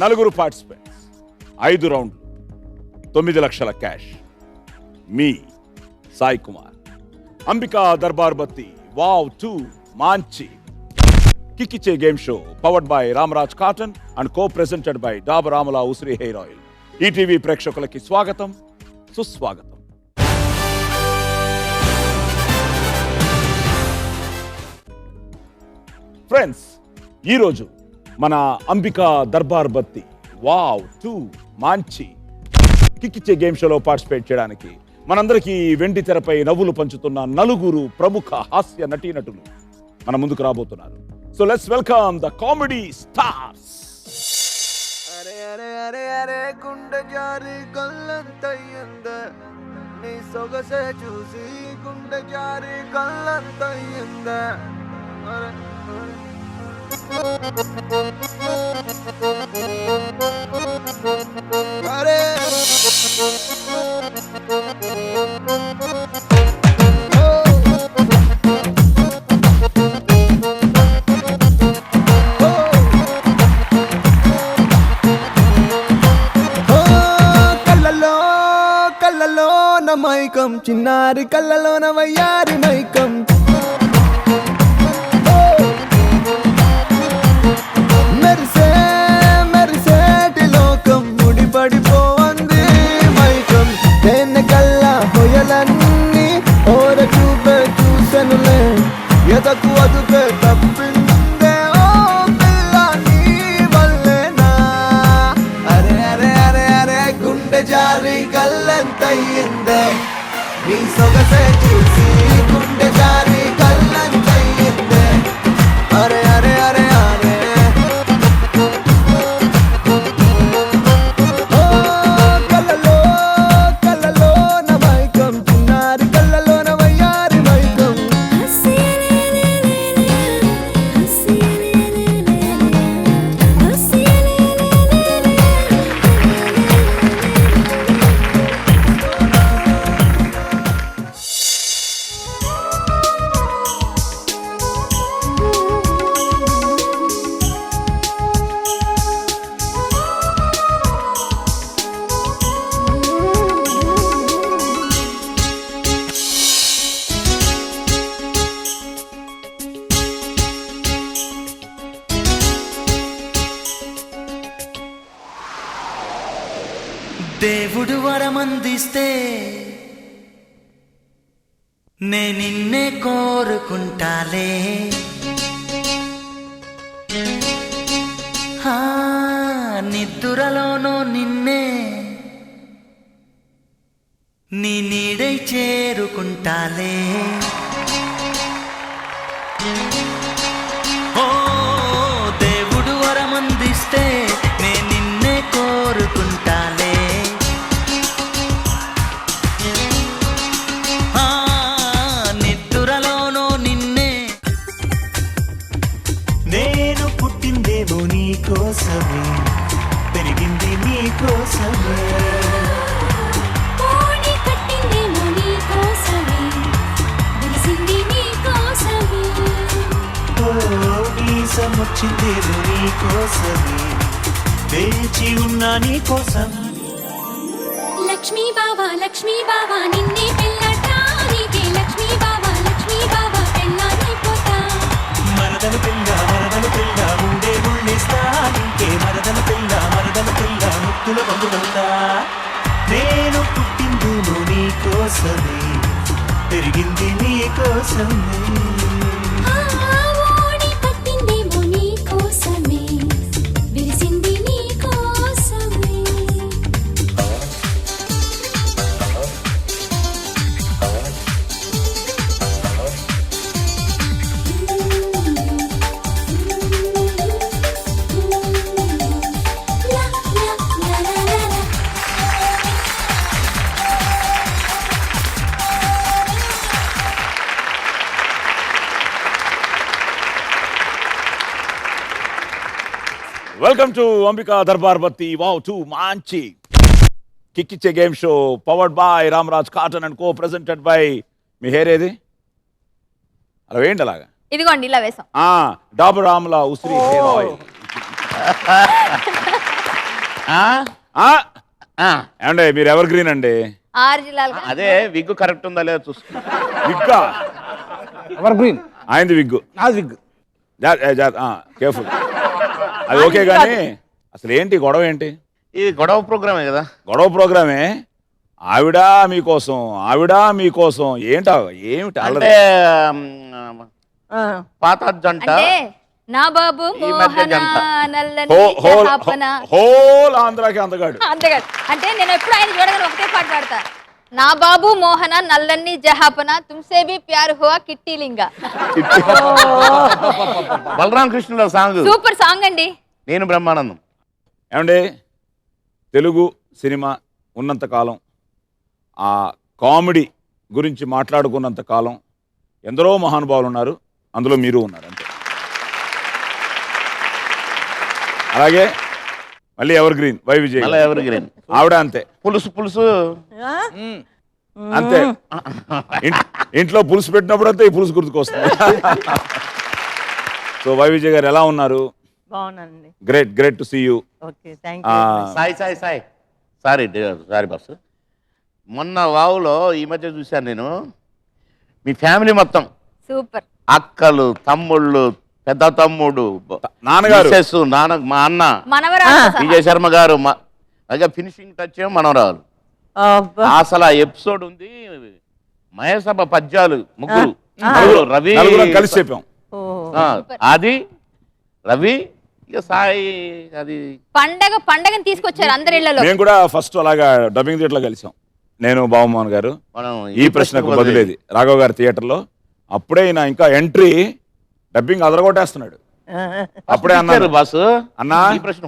నలుగురు పార్టిసిపెంట్స్, 5 రౌండ్లు, 9 లక్షల క్యాష్. మీ సాయి కుమార్. అంబికా దర్బార్ బత్తి వావ్ 2 మాంచి కిక్కిచ్చే game show powered by Ramraj cotton and co presented by Dabur Amla ఉసిరి హెయిర్ ఆయిల్. ఈటీవీ ప్రేక్షకులకి స్వాగతం, సుస్వాగతం. ఫ్రెండ్స్, ఈరోజు మన అంబికా దర్బార్ బత్తి వావ్ 2 మాంచి కిక్కిచ్చే గేమ్ షోలో పార్టిసిపేట్ చేయడానికి మనందరికీ వెండి తెరపై నవ్వులు పంచుతున్న నలుగురు ప్రముఖ హాస్య నటీనటులు మన ముందుకు రాబోతున్నారు. So let's welcome the comedy stars. అరే అరే అరే అరే గుండె జారి కళ్ళంతయ్యింద నీ సొగసే చూసి గుండె జారి కళ్ళంతయ్యింద. అరే అరే మైకం చిన్నారి కళ్ళలోన వయ్యారి మైకం. మెరిసే మెరిసేటి లోకం ముడిపడిపోవంది మైకం. తేనె కళ్ళ హొయలన్నీ ఓర చూపే చూసెనులే, ఎదకు అదుపే తప్పిందే ఓ పిల్ల నీ వల్లేనా. అరే అరే అరే అరే గుండె జారి కళ్ళంతయ్యిందే నీ సొగసే చూసి గుండె జారి కళ్ళంతయ్యిందే. అరే అరే అరే అరే ఓ కళ్ళలో కళ్ళలో నా మైకం చిన్నారి కళ్ళలోన వయ్యారి మైకం. దేవుడు వరమందిస్తే నే నిన్నే కోరుకుంటాలే. నిద్దురలోనో నిన్నే నీ నీడై చేరుకుంటాలే. ఓ దేవుడు వరమందిస్తే నే నిన్నే కోరుకుంటాలే. నిద్దురలోనో నిన్నే నేను పుట్టిందేమో నీ కోసమే, పెరిగింది నీ కోసమే. వచ్చిందేమో నీ కోసమే, వేచి ఉన్నా నీ కోసం. లక్ష్మీ బావా నిన్నే పెళ్ళటానికే లక్ష్మీ బావా పెళ్ళానైపోతా. మరదలు పిల్ల ఉండే గుళ్ళిస్తా నీకే. మరదలు పిల్ల ముత్తుల బంధువుతా. నేను పుట్టిందేమో నీ కోసమే, పెరిగింది నీ కోసమే. Welcome to Ambika Darbar Batti wow 2 మాంచి కిక్కిచ్చే game show powered by Ramraj cotton and co presented by. మీ హెయిర్ ఏది? అలా వేయండి, అలాగా ఇదిగోండి ఇలా వేసాం. డాబర్ ఆమ్లా ఉసిరి హెయిర్ ఆయిల్. ఏమండి మీరు ఎవర్ గ్రీన్ అండి? 6 జిల్లాలు అదే విగ్గు కరెక్ట్ ఉందా లేదా చూసుకో. విగ్గా ఎవర్ గ్రీన్ ఆయనది విగ్గు. నాది విగ్. కేర్ఫుల్. అది ఓకే కానీ అసలు ఏంటి గొడవ ఏంటి? ఇది గొడవ ప్రోగ్రామే కదా. గొడవ ప్రోగ్రామే. ఆవిడ మీకోసం ఏమిటా ఏమిటి అంటే పాత జంట అంటే నా బాబు ఈ మధ్య మోహన జంట. నల్లని జహాపన. హోల్ ఆంధ్రాకి అందగాడు. అంతేకాదు అంటే నేను ఎప్పుడు ఆయన చూడగానే ఒకటే పాట పాడతా. నా బాబు మోహన నల్లని జహాపన తుమ్సే భీ ప్యార్ హువా కిట్టి లింగా. బలరామ కృష్ణుల సాంగ్ సూపర్ సాంగ్ అండి. నేను బ్రహ్మానందం. ఏమండి తెలుగు సినిమా ఉన్నంతకాలం, ఆ కామెడీ గురించి మాట్లాడుకున్నంత కాలం ఎందరో మహానుభావులు ఉన్నారు, అందులో మీరు ఉన్నారు అంతే. అలాగే మళ్ళీ ఎవర్ గ్రీన్ వై విజయ్ మళ్ళీ ఎవరు గ్రీన్ ఆవిడ అంతే. పులుసు అంతే. ఇంట్లో పులుసు పెట్టినప్పుడు అంతే ఈ పులుసు గుర్తుకొస్తుంది. సో వై విజయ్ గారు ఎలా ఉన్నారు? బాగున్నానండి. Great to see you. Okay, thank you. Sai sorry boss. మొన్న వావులో ఈ మధ్య చూశాను నేను, మీ ఫ్యామిలీ మొత్తం సూపర్. అక్కలు, తమ్ముళ్ళు, పెద్ద తమ్ముడు, నాన్నగారు, మా అన్న మనవరాలు విజయ్ శర్మ గారు, అలాగే ఫినిషింగ్ టచ్ మనవరాలు. అసలు ఆ ఎపిసోడ్ ఉంది, మహేసభ పద్యాలు ముగ్గురు, రవి నలుగురం కలిసి చెప్పాం. అది రవి ఇక సాయి, అది పండగని తీసుకొచ్చారు అందరి ఇళ్లలో. మేము కూడా ఫస్ట్ అలాగా డబ్బింగ్ థియేటర్లో కలిసాం. నేను బాబుమోహన్ గారు. మనం ఈ ప్రశ్నకు బదిలేది రాఘవ్ గారి థియేటర్లో. అప్పుడే ఈయన ఇంకా ఎంట్రీ డబ్బింగ్ అదరగొట్టేస్తున్నాడు. అప్పుడే అన్నారు బాసు అన్నా ఈ ప్రశ్న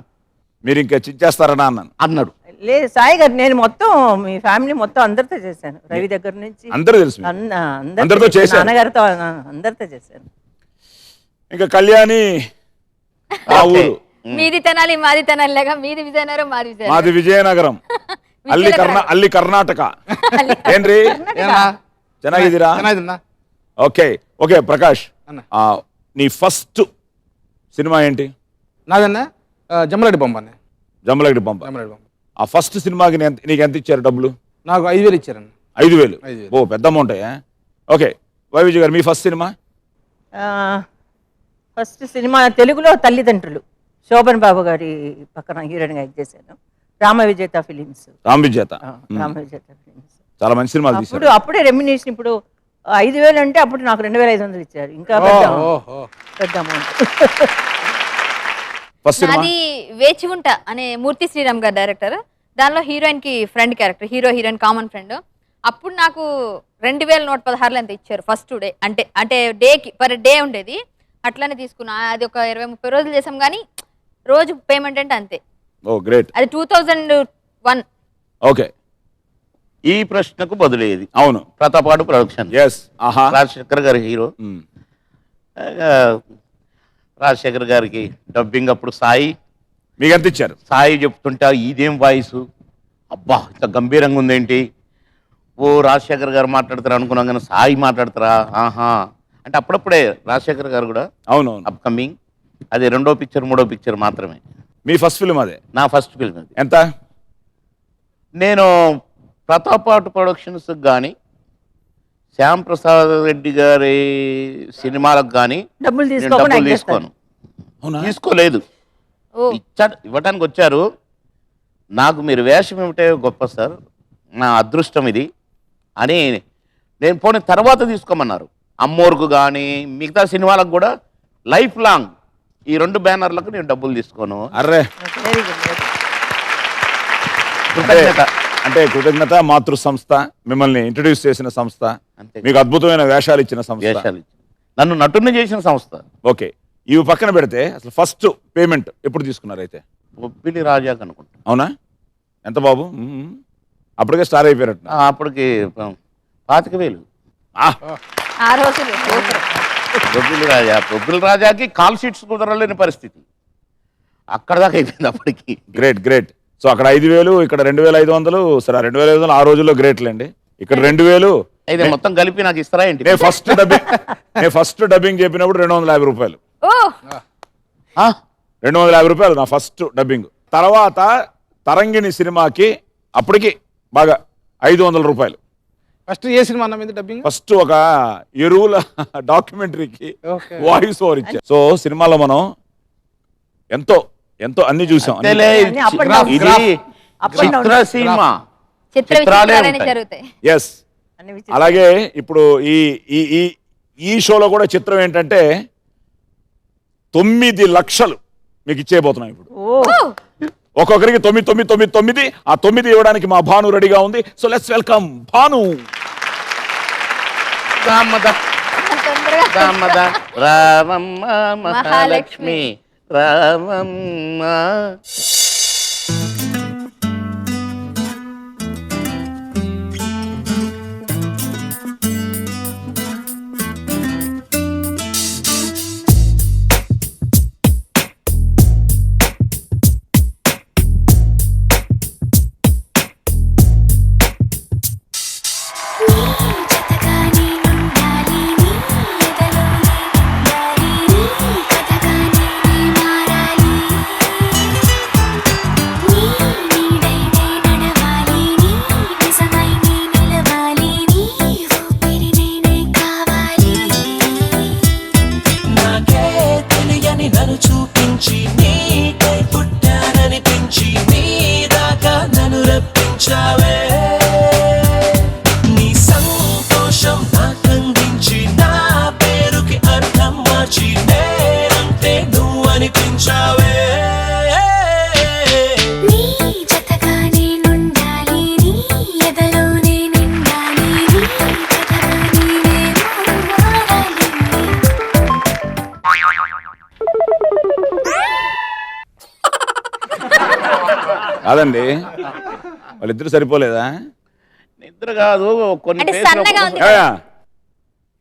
మీరు ఇంకా చిచ్చేస్తారనా అన్నాడు. లేదు సాయి గారు, నేను మొత్తం మీ ఫ్యామిలీ మొత్తం అందరితో చేశాను. రవి దగ్గర నుంచి అందరూ తెలుసు మీకు. అందరితో చేశాను. నాన్నగారితో అందరితో చేశాను. ఇంకా కళ్యాణి ఆ ఊరు మీది తెనాలి మాది తెనాలి లేక మీది విజయనగరం మాది విజయనగరం. మాది విజయనగరం. ಅಲ್ಲಿ ಕರ್ನಾಟಕ ಏನ್ರಿ ಚೆನ್ನಾಗಿದ್ದೀರಾ? ఓకే ప్రకాష్, నీ ఫస్ట్ సినిమా ఏంటి? నాదన్నా జమ్మలరెడ్డి బొమ్మ. జమ్మలగడ్డి పంప. ఆ ఫస్ట్ సినిమాకి నీకు ఎంత ఇచ్చారు డబ్బులు? నాకు 5,000 ఇచ్చారండి. 5,000. ఓ పెద్ద అమౌంట్. ఓకే వై విజయ్ గారు మీ ఫస్ట్ సినిమా? ఫస్ట్ సినిమా తెలుగులో తల్లిదండ్రులు, శోభన్ బాబు గారి పక్కన హీరోయిన్గా యాక్ట్ చేశాను. రామ విజేత ఫిలిమ్స్. రామ్ విజేత. రామ విజేత ఫిలిమ్స్ చాలా మంచి సినిమాలు తీశారు. అప్పుడే రెమ్యునేషన్. ఇప్పుడు 5,000 అంటే అప్పుడు నాకు 2,500 ఇచ్చారు. ఇంకా పెద్ద అమౌంట్. ఫస్ట్ సినిమా అది వేచి ఉంటా అనే మూర్తి శ్రీరామ్ గారు డైరెక్టర్. దానిలో హీరోయిన్ కి friend character, heroine common friend. అప్పుడు నాకు 2,116 ఎంత ఇచ్చారు ఫస్ట్ డే. అంటే డేకి పర్ డే ఉండేది. అట్లానే తీసుకున్నా. అది ఒక 20-30 రోజులు చేసాం కానీ రోజు పేమెంట్ అంటే అంతే. ఓ గ్రేట్. అది 2001. ఓకే ఈ ప్రశ్నకు బదులేది. అవును, ప్రతాపాడు ప్రొడక్షన్. రాజశేఖర్ గారి హీరో. రాజశేఖర్ గారికి డబ్బింగ్ అప్పుడు సాయి. మీకు ఎంత ఇచ్చారు? సాయి చెప్తుంటా ఇదేం వాయిస్, అబ్బా ఇంత గంభీరంగా ఉందేంటి, ఓ రాజశేఖర్ గారు మాట్లాడతారా అనుకున్నాం కానీ సాయి మాట్లాడతారా, ఆహా అంటే అప్పుడప్పుడే రాజశేఖర్ గారు కూడా అవును అప్కమింగ్. అది 2వ పిక్చర్ 3వ పిక్చర్ మాత్రమే. మీ ఫస్ట్ ఫిల్మ్ అదే? నా ఫస్ట్ ఫిల్మ్ అది. ఎంత? నేను ప్రతాపాటు ప్రొడక్షన్స్ కానీ శ్యామ్ ప్రసాద్ రెడ్డి గారి సినిమాలకు కానీ డబ్బులు తీసుకోను. తీసుకోలేదు. ఇవ్వటానికి వచ్చారు. నాకు మీరు వేషం ఏమిటే గొప్ప సార్, నా అదృష్టం ఇది అని నేను పోనీ తర్వాత తీసుకోమన్నారు. అమ్మోర్కు కానీ మిగతా సినిమాలకు కూడా లైఫ్ లాంగ్ ఈ 2 బ్యానర్లకు నేను డబ్బులు తీసుకోను. అర్రే అంటే కృతజ్ఞత మాతృ సంస్థ, మిమ్మల్ని ఇంట్రడ్యూస్ చేసిన సంస్థ, మీకు అద్భుతమైన వేషాలు ఇచ్చిన సంస్థ, నన్ను నటుని చేసిన సంస్థ. ఓకే ఇవి పక్కన పెడితే అసలు ఫస్ట్ పేమెంట్ ఎప్పుడు తీసుకున్నారు? అయితే బొబ్బిలి రాజాకి అనుకుంటా. అవునా? ఎంత బాబు? అప్పటికే స్టార్ అయిపోయారట. అప్పటికి 25,000. ఆ రోజులు బొబ్బిలి రాజాకి కాల్ షీట్స్ కుదరలేని పరిస్థితి. అక్కడ దాకా అయిపోయింది అప్పటికి. గ్రేట్. సో అక్కడ 5,000, ఇక్కడ 2,500. సరే 2,500 ఆ రోజుల్లో గ్రేట్లేండి. ఇక్కడ 2,000 అయితే మొత్తం కలిపి నాకు ఇస్తారా ఏంటి? నేను ఫస్ట్ డబ్బింగ్ చెప్పినప్పుడు 250 రూపాయలు. 250 రూపాయలు నా ఫస్ట్ డబ్బింగ్. తర్వాత తరంగిణి సినిమాకి అప్పటికి బాగా 500 రూపాయలు. ఫస్ట్ ఏ సినిమా అన్న మీద డబ్బింగ్? ఫస్ట్ ఒక ఎరువుల డాక్యుమెంటరీకి Okay. వాయిస్ ఓవర్ ఇచ్చా. సో సినిమాలో మనం ఎంతో ఎంతో అన్ని చూసాం. అంతేలే, అన్ని up and down. ఇది Up and down. చిత్రసీమ. చిత్ర చిత్రాలే విచిత్రాలన్నీ ఉంటాయి. జరుగుతాయి. ఎస్. అన్ని విచిత్రాలు. అలాగే ఇప్పుడు ఈ ఈ ఈ ఈ షోలో కూడా చిత్రం ఏంటంటే 9 లక్షలు మీకు ఇచ్చేయబోతున్నాం ఇప్పుడు. ఒక్కొక్కరికి 9 ఆ 9 ఇవ్వడానికి మా భాను రెడీగా ఉంది. So let's welcome Bhanu. Ramamma Mahalakshmi Ramamma. నాకే తెలియని నన్ను చూపించి నీకై పుట్టాననిపించి నీ దాకా నన్ను రప్పించావే. నీ సంతోషం నాకందించి నా పేరుకి అర్థం మార్చి నేనంటే నువ్వు అనిపించావే. నీ జతగా నేనుండాలి నీ ఎదలోనే నిండాలి నీ కథగా నీవే మారాలి. కాదండి, వాళ్ళిద్దరు సరిపోలేదా? నిద్ర కాదు, కొన్ని అంటే ఫేస్లో సన్నగా ఉంది. ఏమయ్యా?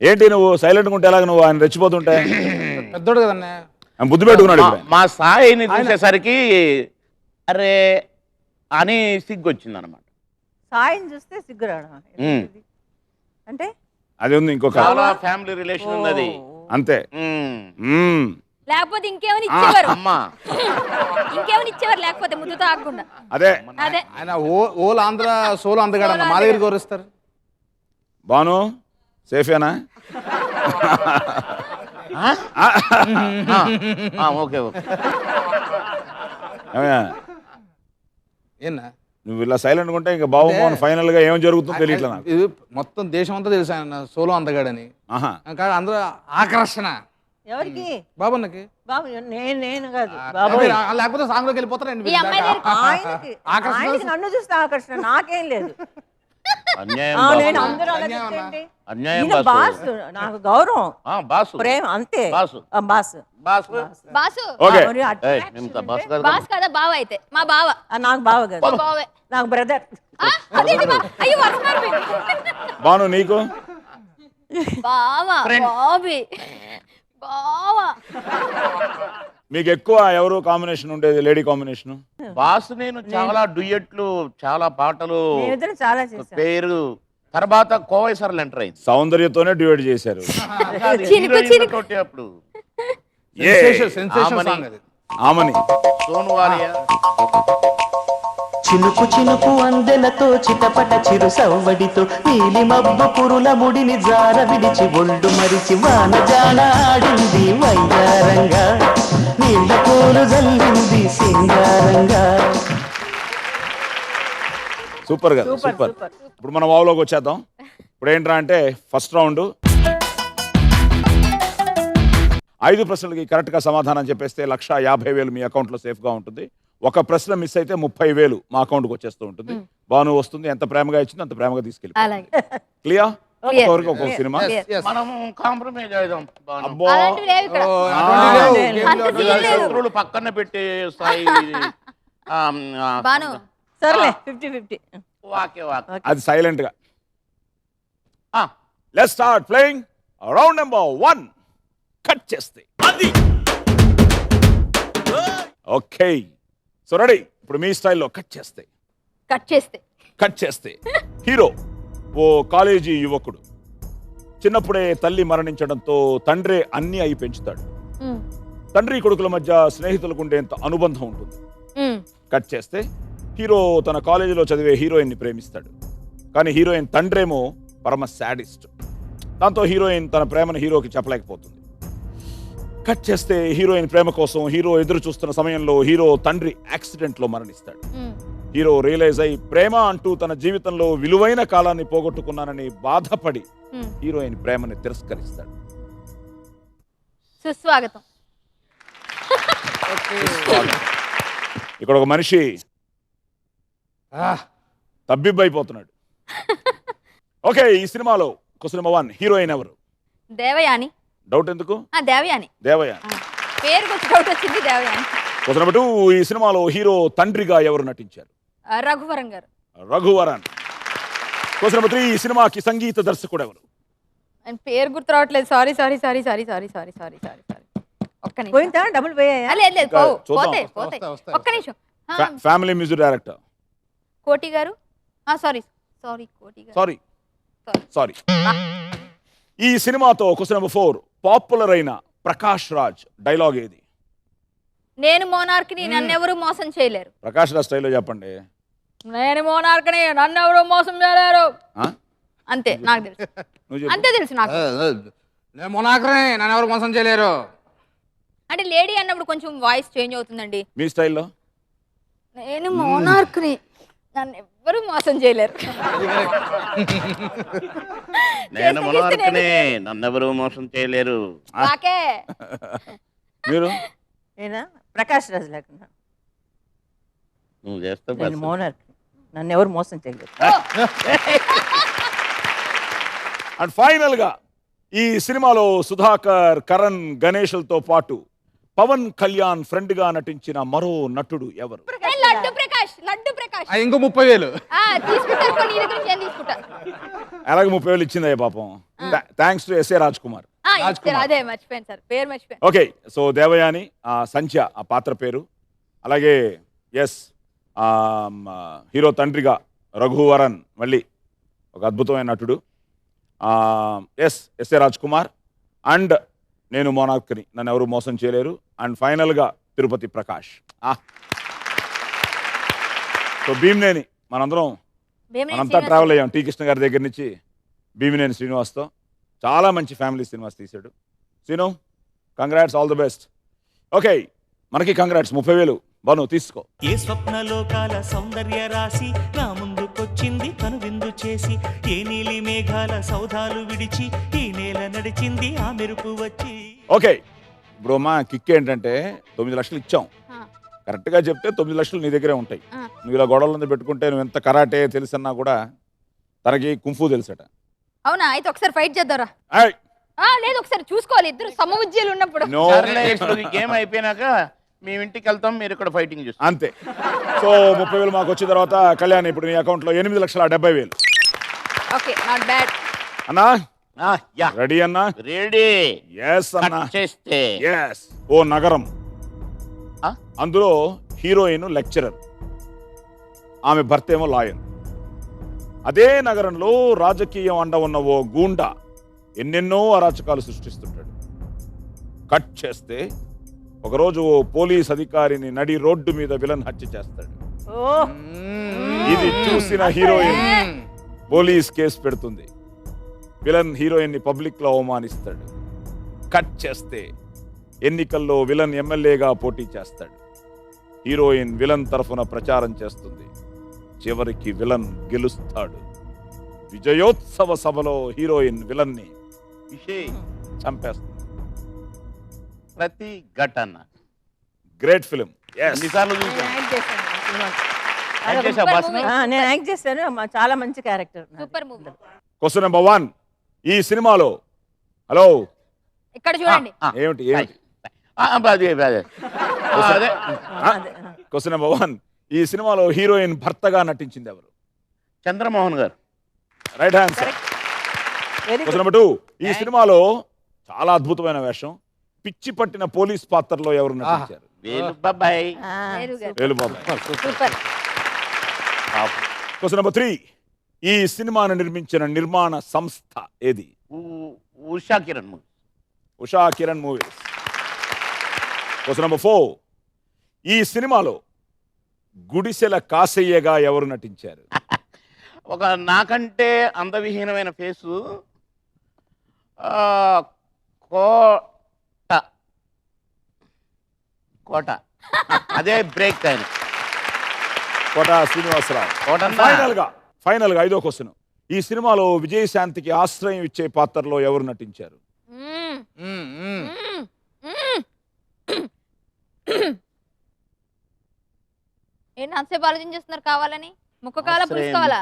ఏంటి నువ్వు సైలెంట్గా ఉంటే ఎలాగ? నువ్వు ఆయన రెచ్చిపోతుంటే పెద్దోడు కదన్నా. ఆయన బుద్ధి పెట్టుకున్నాడు ఇప్పుడు. మా సాయిని చూసేసరికి అరే అని సిగ్గొచ్చింది అనమాట. సాయం చూస్తే సిగ్గురావడం అంటే అది ఉంది ఇంకొక చాలా ఫ్యామిలీ రిలేషన్ ఉన్నది. అంతే. ఉమ్. మ్మ్. లేకపోతే ఇంకేమని ఇచ్చేవారు, అమ్మా ఇంకేమని ఇచ్చేవారు లేకపోతే ముద్దుతో ఆగకుండా. అదే అదే ఆయన ఓల్ ఆంధ్ర సోలో అందగాడన్న మా దగ్గర గౌరవిస్తారు. బాను సేఫేనా? Okay okay. ఏమయ్యా? ఏనా నువ్వు ఇలా సైలెంట్గా ఉంటే ఇంకా బాబు ఫైనల్ గా ఏం జరుగుతుందో తెలియట్లే నాకు. ఇది మొత్తం దేశం అంతా తెలుసు ఆయన సోలో అందగాడని. ఆహా. కానీ అందరూ ఆకర్షణ ఎవరికి? బాబన్నకి. బాబు నేను కాదు బాబు. లేకపోతే సాంగ్ లోకి వెళ్ళిపోతారండి. ఈ అమ్మాయి దగ్గరికి ఆయనకి నన్ను చూస్తే ఆకర్షణ, నాకేం లేదు. అన్యాయం నేను బాసు. అందరూ అలా చెప్తే అన్యాయం ఈయన బాసు. బాసు, నాకు గౌరవం బాసు ప్రేమ అంతే. Boss. Boss boss. Boss okay. మరి ఏయ్, attraction మేము ఉంటే- బాసు కాదు. బాస్ కదా బావ అయితే మా బావ. నాకు బావ కాదు, మా బావే. నాకు బ్రదర్. అదేంటి అయ్యో వస్తున్నారు మీరు. బాను నీకు బావ బాబీ బావ. మీకు ఎక్కువ ఎవరు కాంబినేషన్ ఉండేది? Lady combination? బాసు నేను చాలా డ్యూయట్లు, చాలా పాటలు, మేమిద్దరం చాలా చేశాం. పేరు తర్వాత కోవైసర్లు ఎంటర్ అయింది. సౌందర్యతోనే డివైడ్ చేశారు. అప్పుడు ఏ సెన్సేషన్ సాంగ్ అది. ఆమని సోను వాలియా. చినుకు చినుకు అందెలతో చిటపట చిరు సవ్వడితో నీలి మబ్బు పురుల ముడిని జార విడిచి ఒళ్ళు మరిచి వానజాన ఆడింది వయ్యారంగా నీళ్ళ పూలు జల్లింది సింగారంగా. సూపర్ కదా, సూపర్ సూపర్. సూపర్. ఇప్పుడు మనం వావ్లోకి వచ్చేద్దాం. ఇప్పుడు ఏంట్రా అంటే ఫస్ట్ రౌండ్ 5 ప్రశ్నలకి కరెక్ట్గా సమాధానం చెప్పేస్తే 1,50,000 మీ అకౌంట్లో సేఫ్గా ఉంటుంది. ఒక ప్రశ్న మిస్ అయితే 30,000 మా అకౌంట్కి వచ్చేస్తూ ఉంటుంది. బాను వస్తుంది, ఎంత ప్రేమగా ఇచ్చిందో అంత ప్రేమగా తీసుకెళ్ళి. అలాగే క్లియర్? ఒక్కొక్కరికి ఒక్కొక్క సినిమా. మనం కాంప్రమైజ్ అవుదాం. అబ్బో అలాంటివి లేవు ఇక్కడ. అంత సీన్ లేదు. శత్రువులు పక్కన పెట్టే స్థాయి. బాను సర్లే 50-50. వాకే వాకే. అది సైలెంట్ గా. Let's start playing round number 1. Cut చేస్తే అది ఓకే. So ready? ఇప్పుడు మీ స్టైల్లో కట్ చేస్తే హీరో ఓ కాలేజీ యువకుడు. చిన్నప్పుడే తల్లి మరణించడంతో తండ్రే అన్ని అయి పెంచుతాడు. తండ్రి కొడుకుల మధ్య స్నేహితులకు ఉండేంత అనుబంధం ఉంటుంది. కట్ చేస్తే హీరో తన కాలేజీలో చదివే హీరోయిన్ని ప్రేమిస్తాడు, కానీ హీరోయిన్ తండ్రేమో పరమ శాడిస్ట్. దాంతో హీరోయిన్ తన ప్రేమను హీరోకి చెప్పలేకపోతుంది. కట్ చేస్తే హీరోయిన్ ప్రేమ కోసం హీరో ఎదురు చూస్తున్న సమయంలో హీరో తండ్రి యాక్సిడెంట్లో మరణిస్తాడు. హీరో రియలైజ్ అయి ప్రేమ అంటూ తన జీవితంలో విలువైన కాలాన్ని పోగొట్టుకున్నానని బాధపడి హీరోయిన్ ప్రేమని తిరస్కరిస్తాడు. సుస్వాగతం. ఇక్కడ ఒక మనిషి తబ్బిబ్బైపోతున్నాడు. ఓకే, ఈ సినిమాలో క్వశ్చన్ నెంబర్ 1, హీరోయిన్ ఎవరు? దేవయాని. డౌట్ ఎందుకు? దేవయాని. దేవయాని. పేరు గురించి డౌట్ వచ్చింది. దేవయాని. క్వశ్చన్ నెంబర్ 2, ఈ సినిమాలో హీరో తండ్రిగా ఎవరు నటించారు? రఘువరన్ గారు. రఘువరన్. క్వశ్చన్ నెంబర్ 3, ఈ సినిమాకి సంగీత దర్శకుడు ఎవరు? ఆయన పేరు గుర్తు రావట్లేదు. సారీ. ఒక్క నిమిషం. పోయిందా? డబ్బులు పోయాయా? లేదు పోవు. చూద్దాం. పోతాయి. ఒక్క నిమిషం. Family music director. కోటి గారు. సారీ కోటి గారు. సారీ. ఈ సినిమాతో క్వశ్చన్ నెంబర్ 4, పాపులర్ అయిన ప్రకాష్ రాజ్ డైలాగ్ ఏది? నేను మోనార్క్ని, నన్నెవరూ మోసం చేయలేరు. ప్రకాష్ రాజ్ స్టైల్లో చెప్పండి. నేను మోనార్క్ని, నన్నెవరూ మోసం చేయలేరు. అంతే నాకు తెలుసు. అంతే తెలుసు నాకు. నేను మొనాకరే, నన్ను ఎవరు మోసం చేయలేరు. అంటే లేడీ అన్నప్పుడు కొంచెం వాయిస్ చేంజ్ అవుతుందండి. మీ స్టైల్లో? నేను మోనార్క్ని, నన్ను ఎవ్వరూ మోసం చేయలేరు. నేను మొనార్క్నే, నన్నెవరు మోసం చేయలేరు. వాకే. మీరు? నేనా? ప్రకాష్ రాజ్ లేకుండా నువ్వు చేస్తావు. నేను మోనార్క్, నన్ను ఎవరు మోసం చేయలేరు. అండ్ ఫైనల్ గా ఈ సినిమాలో సుధాకర్, కరణ్, గణేష్లతో పాటు పవన్ కళ్యాణ్ ఫ్రెండ్ గా నటించిన మరో నటుడు ఎవరు? లడ్డు ప్రకాష్. ఇంకో 30,000 తీసుకుంటారు. నీ దగ్గర నుంచి ఏం తీసుకుంటా? అలాగే 30,000 ఇచ్చిందే పాపం. Thanks to SA Raj Kumar. అదే మర్చిపోయాను సార్, పేరు మర్చిపోయాను. ఓకే, సో దేవయాని సంధ్య ఆ పాత్ర పేరు. అలాగే హీరో తండ్రిగా రఘువరన్ మళ్ళీ ఒక అద్భుతమైన నటుడు. ఎస్ఏ రాజ్ కుమార్. అండ్ నేను మోనార్క్ని, నన్ను ఎవరు మోసం చేయలేరు. అండ్ ఫైనల్గా తిరుపతి ప్రకాష్. సో భీమినేని మనంతా ట్రావెల్ అయ్యాం. టీ కృష్ణ గారి దగ్గర నుంచి భీమినేని శ్రీనివాస్తో చాలా మంచి ఫ్యామిలీ సినిమాస్ తీశాడు. Srinu, congrats, all the best. Okay, మనకి కంగ్రాట్స్. 30,000 బాను తీసుకో. ఏ స్వప్నలోకాల సౌందర్య రాశి నా ముందుకొచ్చింది కనువిందు చేసి, ఏ నీలి మేఘాల సౌధాలు విడిచి ఈ నేల నడిచింది ఆ మెరుపు వచ్చి. ఓకే, ఇప్పుడు మా కిక్ ఏంటంటే 9 లక్షలు ఇచ్చాం. కరెక్ట్గా చెప్తే 9 లక్షలు నీ దగ్గరే ఉంటాయి. నువ్వు ఇలా గొడవల పెట్టుకుంటే నువ్వు ఎంత కరాటే తెలుసన్నా కూడా తనకి కుంఫు తెలుసట. అవునా? అయితే ఒకసారి ఫైట్ చేద్దారా? లేదు, ఒకసారి చూసుకోవాలి. ఇద్దరు సమవుజ్జీలు ఉన్నప్పుడు. గేమ్ అయిపోయినాక మేము ఇంటికి వెళ్తాం, మీరు ఇక్కడ ఫైటింగ్ చూస్తాం అంతే. సో 30,000 మాకు వచ్చిన తర్వాత కళ్యాణ్ ఇప్పుడు నీ అకౌంట్లో 8,70,000. Okay, not bad. అన్నా యా రెడీ అన్నా? రెడీ. ఎస్ అన్నా. చేస్తే ఎస్. ఓ నగరం, అందులో హీరోయిన్ లెక్చరర్, ఆమె భర్త ఏమో లాయర్. అదే నగరంలో రాజకీయం అండ ఉన్న ఓ గూండా ఎన్నెన్నో అరాచకాలు సృష్టిస్తుంటాడు. కట్ చేస్తే ఒకరోజు ఓ పోలీస్ అధికారిని నడి రోడ్డు మీద విలన్ హత్య చేస్తాడు. ఇది చూసిన హీరోయిన్ పోలీస్ కేసు పెడుతుంది. విలన్ హీరోయిన్ ని పబ్లిక్ లో అవమానిస్తాడు. కట్ చేస్తే ఎన్నికల్లో విలన్ ఎమ్మెల్యేగా పోటీ చేస్తాడు. హీరోయిన్ విలన్ తరఫున ప్రచారం చేస్తుంది. చివరికి విలన్ గెలుస్తాడు. విజయోత్సవ సభలో హీరోయిన్ విలన్ ని చంపేస్తుంది. ప్రతి ఘటన గ్రేట్ ఫిలిం. ఎన్నిసార్లు చూసాను. నేను యాక్ట్ చేశాను. చాలా మంచి character. Super movie. Question number 1, ఈ సినిమాలో హలో ఇక్కడ చూడండి. ఏమిటి క్వశ్చన్ నెంబర్ 1, ఈ సినిమాలో హీరోయిన్ భర్తగా నటించింది ఎవరు? చంద్రమోహన్ గారు. Right answer. క్వశ్చన్ నెంబర్ 2, ఈ సినిమాలో చాలా అద్భుతమైన వేషం, పిచ్చి పట్టిన పోలీస్ పాత్రలో ఎవరు నటించారు? వేలుబాబాయ్. సూపర్. క్వశ్చన్ నెంబర్ 3, ఈ సినిమాను నిర్మించిన నిర్మాణ సంస్థ ఏది? Usha Kiran movies. Usha Kiran movies. Question number 4, ఈ సినిమాలో గుడిసెల కాసయ్యగా ఎవరు నటించారు? ఒక నాకంటే అందవిహీనమైన ఫేసు కోట కోట అదే బ్రేక్ ఆయన. కోట శ్రీనివాసరావు. కోటన్నా? ఫైనల్ గా 5వ క్వశ్చన్. ఈ సినిమాలో విజయశాంతికి ఆశ్రయం ఇచ్చే పాత్రలో ఎవరు నటించారు? ఏంటి అంతసేపు ఆలోచన చేస్తున్నారు? కావాలని ముక్క కావాలా పులుసు కావాలా?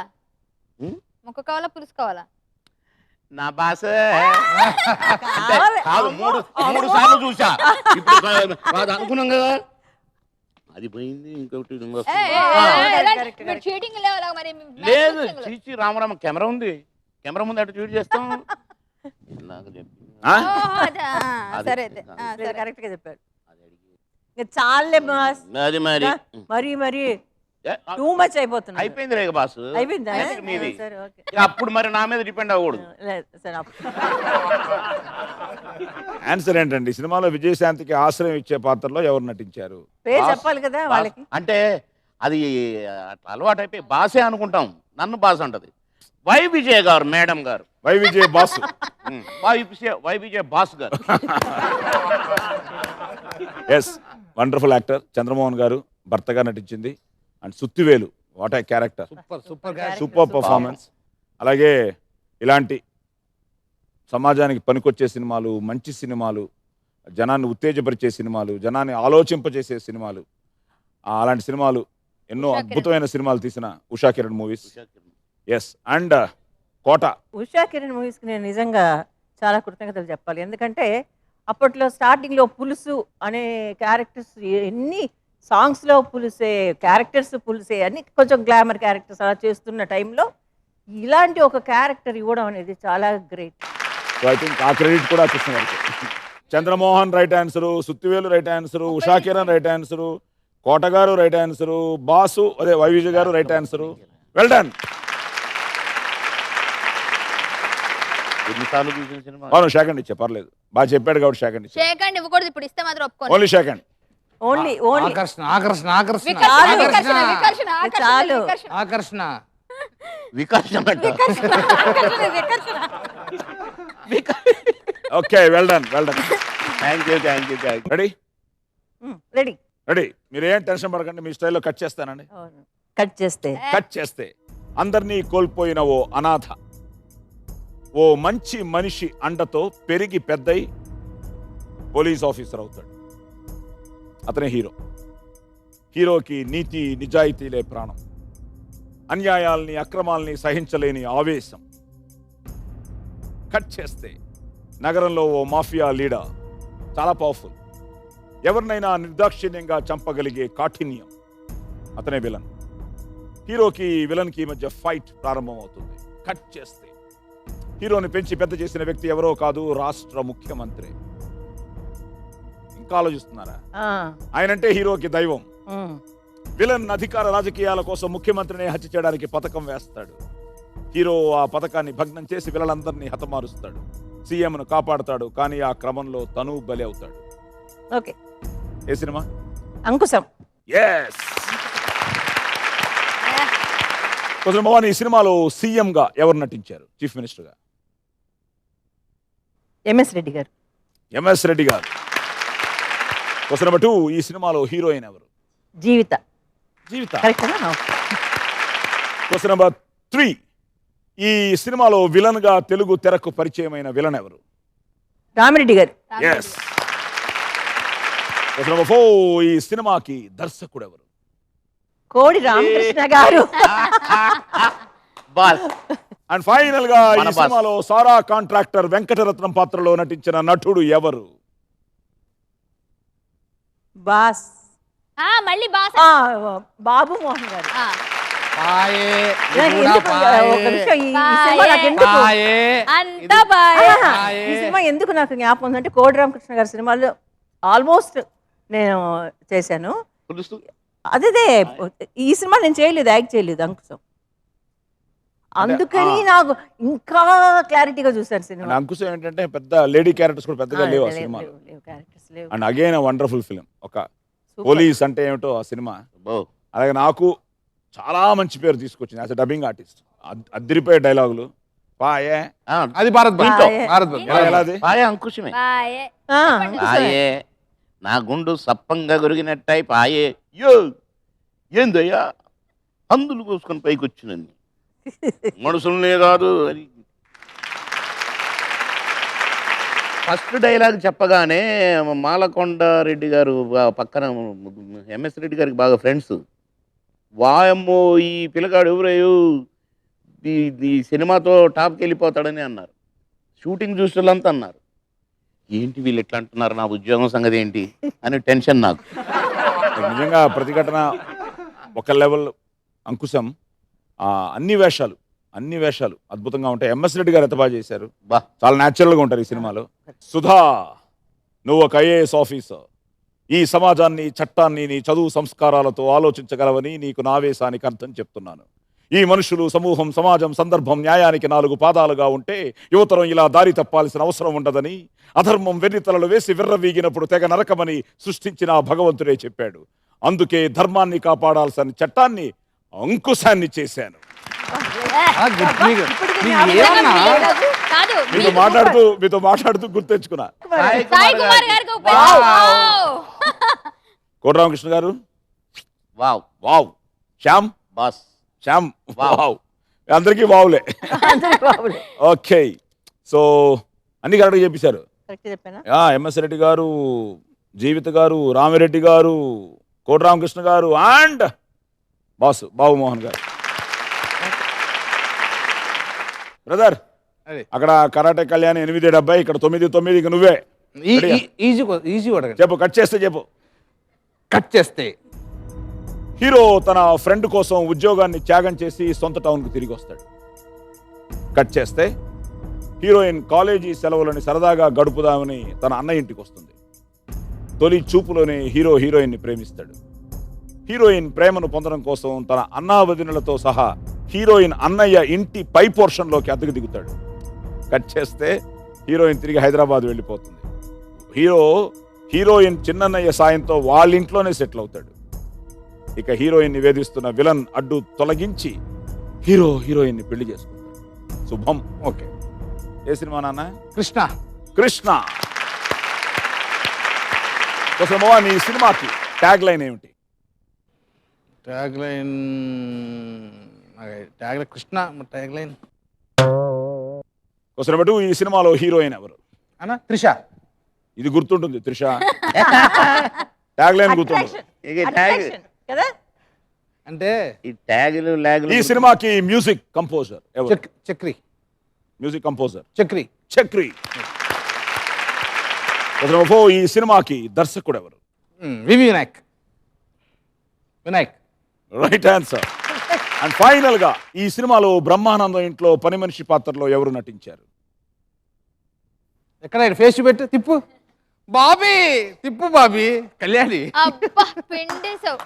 ముక్క కావాలా పులుసు కావాలా? నా బాస కాదు, మూడు సార్లు చూసా. ఇప్పుడు అనుకున్నాం కదా, అది పోయింది. ఇంకొకటి చీటింగ్ లేదు. చీచి రామరామ కెమెరా ఉంది, కెమెరా ముందు అటు చీట్ చేస్తాం. సరే కరెక్ట్ గా చెప్పారు. చాలే బాస్, అది మరి మరి మరి టూ మచ్ అయిపోతుంది. అయిపోయింది రేగ బాసు, అయిపోయిందా? మీది. సరే, ఓకే. అప్పుడు మరి నా మీద డిపెండ్ అవ్వకూడదు. ఆన్సర్ ఏంటండి? సినిమాలో విజయశాంతికి ఆశ్రయం ఇచ్చే పాత్రలో ఎవరు నటించారు? పేరు చెప్పాలి కదా వాళ్ళకి. అంటే అది అట్లా అలవాటు అయిపోయి బాసే అనుకుంటాం. నన్ను బాస్ అంటది. వై విజయ్ గారు, మేడం గారు. Y Vijay boss. Y Vijay boss గారు. ఎస్, వండర్ఫుల్ యాక్టర్ చంద్రమోహన్ గారు భర్తగా నటించింది. And Suthivelu, what a character, super performance. అలాగే ఇలాంటి సమాజానికి పనికొచ్చే సినిమాలు, మంచి సినిమాలు, జనాన్ని ఉత్తేజపరిచే సినిమాలు, జనాన్ని ఆలోచింపజేసే సినిమాలు, అలాంటి సినిమాలు ఎన్నో అద్భుతమైన సినిమాలు తీసిన Usha Kiran movies. Yes. And Kota. Usha Kiran మూవీస్కి నేను నిజంగా చాలా కృతజ్ఞతలు చెప్పాలి. ఎందుకంటే అప్పట్లో స్టార్టింగ్లో పులుసు అనే క్యారెక్టర్స్, ఎన్ని సాంగ్స్లో పులిసే క్యారెక్టర్స్, పులిసే అన్ని కొంచెం గ్లామర్ క్యారెక్టర్స్ అలా చేస్తున్న టైంలో ఇలాంటి ఒక క్యారెక్టర్ ఇవ్వడం అనేది చాలా గ్రేట్. సో ఐ థింక్ ఆ క్రెడిట్ కూడా కృష్ణ గారికి. Chandramohan right answer, Suthivelu right answer, Usha Kiran right answer, Kota garu right answer, boss అదే వైవిజయ్ గారు రైట్ ఆన్సరు. Well done. ఎన్నిసార్లు చూసిన సినిమా? అవును, షేకండ్ ఇచ్చే పర్లేదు, బాగా చెప్పాడు కాబట్టి షేకండ్ ఇచ్చే. షేకండ్ ఇవ్వకూడదు, ఇప్పుడు ఇస్తే మాత్రం ఒప్పుకోండి. Only shake hand. ఓన్లీ ఆకర్షణ ఆకర్షణ ఆకర్షణ చాలు. ఆకర్షణ వికర్షణ. Okay, well done, well done. Thank you, thank you, thank you. Ready? Ready ready. మీరు ఏం టెన్షన్ పడకండి, మీ స్టైల్లో కట్ చేస్తానండి. కట్ చేస్తే అందరినీ కోల్పోయిన ఓ అనాథ ఓ మంచి మనిషి అండతో పెరిగి పెద్దయి పోలీస్ ఆఫీసర్ అవుతాడు. అతనే హీరో. హీరోకి నీతి నిజాయితీలే ప్రాణం. అన్యాయాల్ని, అక్రమాల్ని సహించలేని ఆవేశం. కట్ చేస్తే నగరంలో ఓ మాఫియా లీడర్, చాలా పవర్ఫుల్, ఎవరినైనా నిర్దాక్షిణ్యంగా చంపగలిగే కాఠిన్యం. అతనే విలన్. హీరోకి విలన్కి మధ్య ఫైట్ ప్రారంభమవుతుంది. కట్ చేస్తే హీరోని పెంచి పెద్ద చేసిన వ్యక్తి ఎవరో కాదు, రాష్ట్ర ముఖ్యమంత్రి. ఇంకా ఆలోచిస్తున్నారా? ఆయనంటే హీరోకి దైవం. విలన్ అధికార రాజకీయాల కోసం ముఖ్యమంత్రిని హత్య చేయడానికి పథకం వేస్తాడు. హీరో ఆ పథకాన్ని భగ్నం చేసి విలనందరినీ హతమారుస్తాడు. సీఎంను కాపాడుతాడు, కానీ ఆ క్రమంలో తను బలి అవుతాడు. ఓకే. ఏ cinema? Ankusam. Yes. Question number 1. ఈ సినిమాలో సీఎం గా ఎవరు నటించారు? చీఫ్ మినిస్టర్ గా? ఎంఎస్ రెడ్డి గారు. ఎంఎస్ రెడ్డి గారు. Question number 2. ఈ సినిమాలో హీరోయిన్ ఎవరు? జీవిత. జీవిత. కరెక్టేనా? Question number 3. ఈ సినిమాలో విలన్ గా తెలుగు తెరకు పరిచయమైన విలన్ ఎవరు? రామిరెడ్డి గారు. ఎస్. Question number 4. ఈ సినిమాకి దర్శకుడు ఎవరు? కోడి రామకృష్ణ గారు. బాస్. అండ్ ఫైనల్ గా ఈ సినిమాలో సారా కాంట్రాక్టర్ వెంకటరత్నం పాత్రలో నటించిన నటుడు ఎవరు? బాస్. మళ్ళీ బాస్. బాబు మోహన్ గారు. ఈ సినిమా ఎందుకు నాకు జ్ఞాపకం ఉందంటే కోడి రామకృష్ణ గారి సినిమాలో ఆల్మోస్ట్ నేను చేశాను. అదే ఈ సినిమా నేను చేయలేదు, యాక్ట్ చేయలేదు అంకుశం. అందుకని నాకు ఇంకా క్లారిటీగా చూసాను సినిమా. అంకుశం ఏంటంటే పెద్ద లేడీ క్యారెక్టర్స్ కూడా పెద్దగా లేవు ఆ సినిమాలో. And again wonderful film. ఒక పోలీస్ అంటే ఏమిటో ఆ సినిమా అలాగే నాకు చాలా మంచి పేరు తీసుకొచ్చింది యాజ్ అ డబ్బింగ్ ఆర్టిస్ట్. అద్దరిపోయే డైలాగులు పాయే. అది భారత్ బంద్. బాయే. భారత్ బంద్. ఎలా అది? పాయ అంకుశమే. బాయే. ఆ, పాయే నా గుండు సప్పంగా గొరిగినట్టయి పాయే. యో ఏందయ్యా అందులు పోసుకొని పైకి వచ్చినని మనుషులనే కాదు అని. ఫస్ట్ డైలాగ్ చెప్పగానే మాలకొండ రెడ్డి గారు పక్కన ఎంఎస్ రెడ్డి గారికి బాగా ఫ్రెండ్స్. వాయమ్మో ఈ పిల్లగాడు ఎవరయ్యో ఈ సినిమాతో టాప్కి వెళ్ళిపోతాడని అన్నారు. షూటింగ్ చూసేళ్ళంతా అన్నారు ఏంటి వీళ్ళు ఎట్లా అంటున్నారు, నా ఉద్యోగం సంగతి ఏంటి అని టెన్షన్ నాకు. నిజంగా ప్రతిఘటన ఒక లెవెల్ అంకుశం. అన్ని వేషాలు అద్భుతంగా ఉంటాయి. ఎంఎస్ రెడ్డి గారు ఎంత బాగా చేశారు. బా చాలా న్యాచురల్గా ఉంటారు ఈ సినిమాలో. సుధా, నువ్వు ఒక ఐఏఎస్ ఆఫీసర్. ఈ సమాజాన్ని చట్టాన్ని నీ చదువు సంస్కారాలతో ఆలోచించగలవని నీకు నావేశానికి అర్థం చెప్తున్నాను. ఈ మనుషులు, సమూహం, సమాజం, సందర్భం న్యాయానికి 4 పాదాలుగా ఉంటే యువతరం ఇలా దారి తప్పాల్సిన అవసరం ఉండదని, అధర్మం వెర్రితలలు వేసి విర్రవీగినప్పుడు తెగ నరకమని సృష్టించిన ఆ భగవంతుడే చెప్పాడు. అందుకే ధర్మాన్ని కాపాడాల్సిన చట్టాన్ని అంకుశాన్ని చేశాను. కాదు, మీతో మాట్లాడుతూ గుర్తెచ్చుకున్నా. సాయి కుమార్ గారికి ఒక పేరు. వావ్. కోట రామకృష్ణ గారు wow wow. Shyam boss wow. అందరికీ వావులే. ఓకే, సో అన్ని కరెక్ట్గా చెప్పేశారు. కరెక్ట్ చెప్పానా? ఎంఎస్ రెడ్డి గారు, జీవిత గారు, రామిరెడ్డి గారు, కోట రామకృష్ణ గారు అండ్ బాసు బాబుమోహన్ గారు. బ్రదర్ అదే. అక్కడ కరాటే కళ్యాణి 8-70, ఇక్కడ 9-9. ఇక నువ్వే ఈజీ అడగండి. చెప్పు, కట్ చేస్తే చెప్పు. కట్ చేస్తే హీరో తన ఫ్రెండ్ కోసం ఉద్యోగాన్ని త్యాగం చేసి సొంత టౌన్కు తిరిగి వస్తాడు. కట్ చేస్తే హీరోయిన్ కాలేజీ సెలవులని సరదాగా గడుపుదామని తన అన్న ఇంటికి వస్తుంది. తొలి చూపులోనే హీరో హీరోయిన్ని ప్రేమిస్తాడు. హీరోయిన్ ప్రేమను పొందడం కోసం తన అన్నా వదినలతో సహా హీరోయిన్ అన్నయ్య ఇంటి పై పోర్షన్లోకి అద్దెకు దిగుతాడు. కట్ చేస్తే హీరోయిన్ తిరిగి హైదరాబాద్ వెళ్ళిపోతుంది. హీరోయిన్ చిన్నన్నయ్య సాయంతో వాళ్ళ ఇంట్లోనే సెటిల్ అవుతాడు. ఇక హీరోయిన్ నివేదిస్తున్న విలన్ అడ్డు తొలగించి హీరోయిన్ని పెళ్లి చేసుకుంటాడు. శుభం. ఓకే. ఏ సినిమా నాన్న? కృష్ణ. కోసమో నీ సినిమాకి ట్యాగ్ లైన్ ఏమిటి? Tag line Krishna. Tag line కోసం బట్టి ఈ సినిమాలో హీరోయిన్ ఎవరు? అన్న త్రిష. ఇది గుర్తుంటుంది. త్రిష. ట్యాగ్ లైన్ గుర్తుంటుంది. Attraction కదా? అంటే ఈ ట్యాగులు లాగులు. ఈ సినిమాకి మ్యూజిక్ కంపోజర్ ఎవరు? చక్రి. Music composer Chakri. ఈ సినిమాకి దర్శకుడు ఎవరు? Vinayak. Right answer. And final గా ఈ సినిమాలో బ్రహ్మానందం ఇంట్లో పని మనిషి పాత్రలో ఎవరు నటించారు? ఎక్కడ ఫేస్ పెట్టు, తిప్పు బాబీ కళ్యాణి. అబ్బా, పిండేశావు.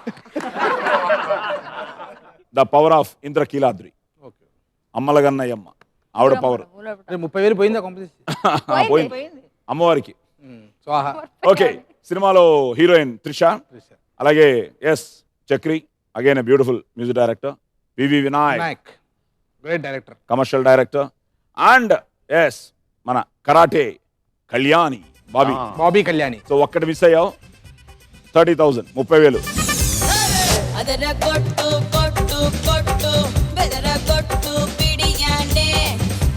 The power of Indrakeeladri. అమ్మలగన్నయ్యమ్మ ఆవిడ పవర్. 30,000 పోయిందా కాంపిటీషన్? పోయింది అమ్మవారికి. స్వాహా. ఓకే, సినిమాలో హీరోయిన్ త్రిష, అలాగే Chakri, again beautiful music director VV Vinayak, great director, commercial director, and మన కరాటే కళ్యాణి బాబీ కళ్యాణి. సో ఒక్కటి మిస్ అయ్యావు. 30,000 30,000. ಅದರ ಕೊಟ್ಟು ಕೊಟ್ಟು ಕೊಟ್ಟು ಬೆದರ ಕೊಟ್ಟು ಬಿಡಿಯಾಂಡೆ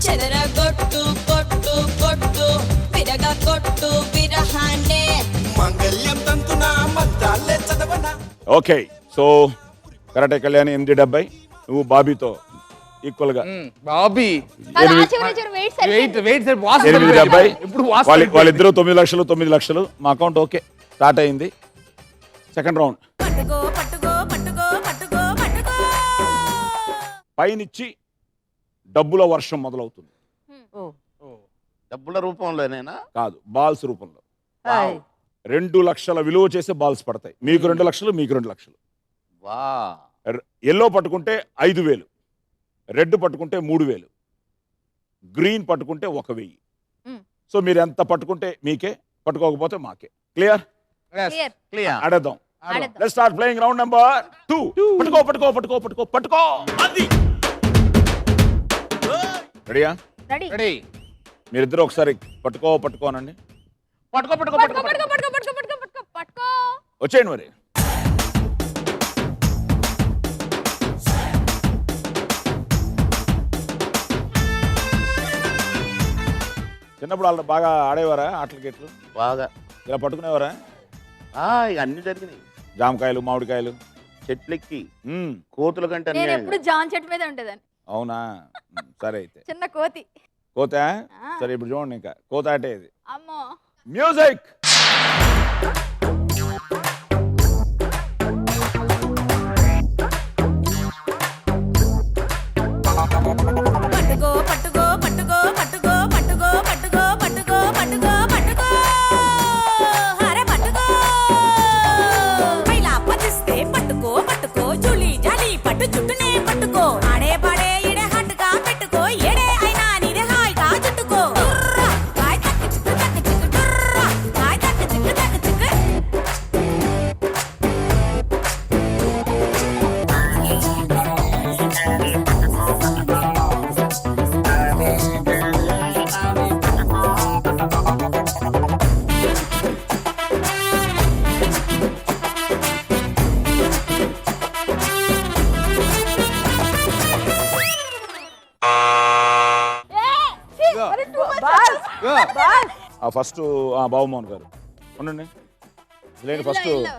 ಚದರ ಕೊಟ್ಟು ಕೊಟ್ಟು ಕೊಟ್ಟು ವಿರಗ ಕೊಟ್ಟು ವಿರಹಾಂಡೆ ಮಂಗಲ್ಯಂ ತಂತುನ ಮಂತ್ರಾಲೇ ಚದವನ. ఓకే, సో కరాటే కళ్యాణి 870, నువ్వు బాబీతో ఈక్వల్ గా. బాబీ 870. వాళ్ళిద్దరూ 9 లక్షలు 9 లక్షలు. మా అకౌంట్ ఓకే, స్టార్ట్ అయింది. Second round. పట్టుకో పట్టుకో పట్టుకో పట్టుకో పట్టుకో పైనిచ్చి డబ్బుల వర్షం మొదలవుతుంది. డబ్బుల రూపంలోనేనా? కాదు, బాల్స్ రూపంలో. 2 లక్షల విలువ చేసే బాల్స్ పడతాయి. మీకు 2 లక్షలు, మీకు 2 లక్షలు. వా. ఎల్లో పట్టుకుంటే 5,000, రెడ్ పట్టుకుంటే 3,000, గ్రీన్ పట్టుకుంటే 1,000. సో మీరు ఎంత పట్టుకుంటే మీకే, పట్టుకోకపోతే మాకే. క్లియర్? క్లియర్. ఆడేద్దాం. ఆడేద్దాం. Let's start playing round number 2. పట్టుకో పట్టుకో పట్టుకో పట్టుకో పట్టుకో. అది రెడీయా? రెడీ? రెడీ. మీరిద్దరు ఒకసారి పట్టుకో పట్టుకో అనండి. పట్టుకో పట్టుకో పట్టుకో పట్టుకో పట్టుకో పట్టుకో పట్టుకో పట్టుకో పట్టుకో పట్టుకో. వచ్చేయండి మరి. చిన్నప్పుడు వాళ్ళు బాగా ఆడేవారా ఆటలు గేట్లు? బాగా ఇలా పట్టుకునేవారా? ఇక అన్ని జరిగినాయి. జామకాయలు మామిడికాయలు చెట్లెక్కి మ్మ్. కోతుల కంటే నేను అన్యాయం. ఎప్పుడు జాన్ చెట్టు మీద ఉండేదాన్ని. అవునా? సరే అయితే చిన్న కోతి. కోత. ఆ. సరే ఇప్పుడు చూడండి, ఇంకా కోత అంటే ఇది. అమ్మో. మ్యూజిక్. పట్టుకో పట్టుకో పట్టుకో పట్టుకో పట్టుకో పట్టుకో పట్టుకో పట్టుకో పట్టుకో అరే పట్టుకో పైలా పదిస్తే పట్టుకో పట్టుకో జులి జాలి పట్టు చుట్టూనే పట్టుకో ఆడే పాడే ఇడే హట్టుగా పెట్టుకో ఏడే అయినా నీదే హాయిగా చుట్టుకో టుర్రా, కాయ్ తక్కు చిక్కు తక్కు చిక్కు టుర్రా, కాయ్ తక్కు చిక్కు తక్కు చిక్కు. ఆ ఫస్ట్ బాబుమోహన్ గారు ఉండండి. లేండి ఫస్ట్ ఇల్లు.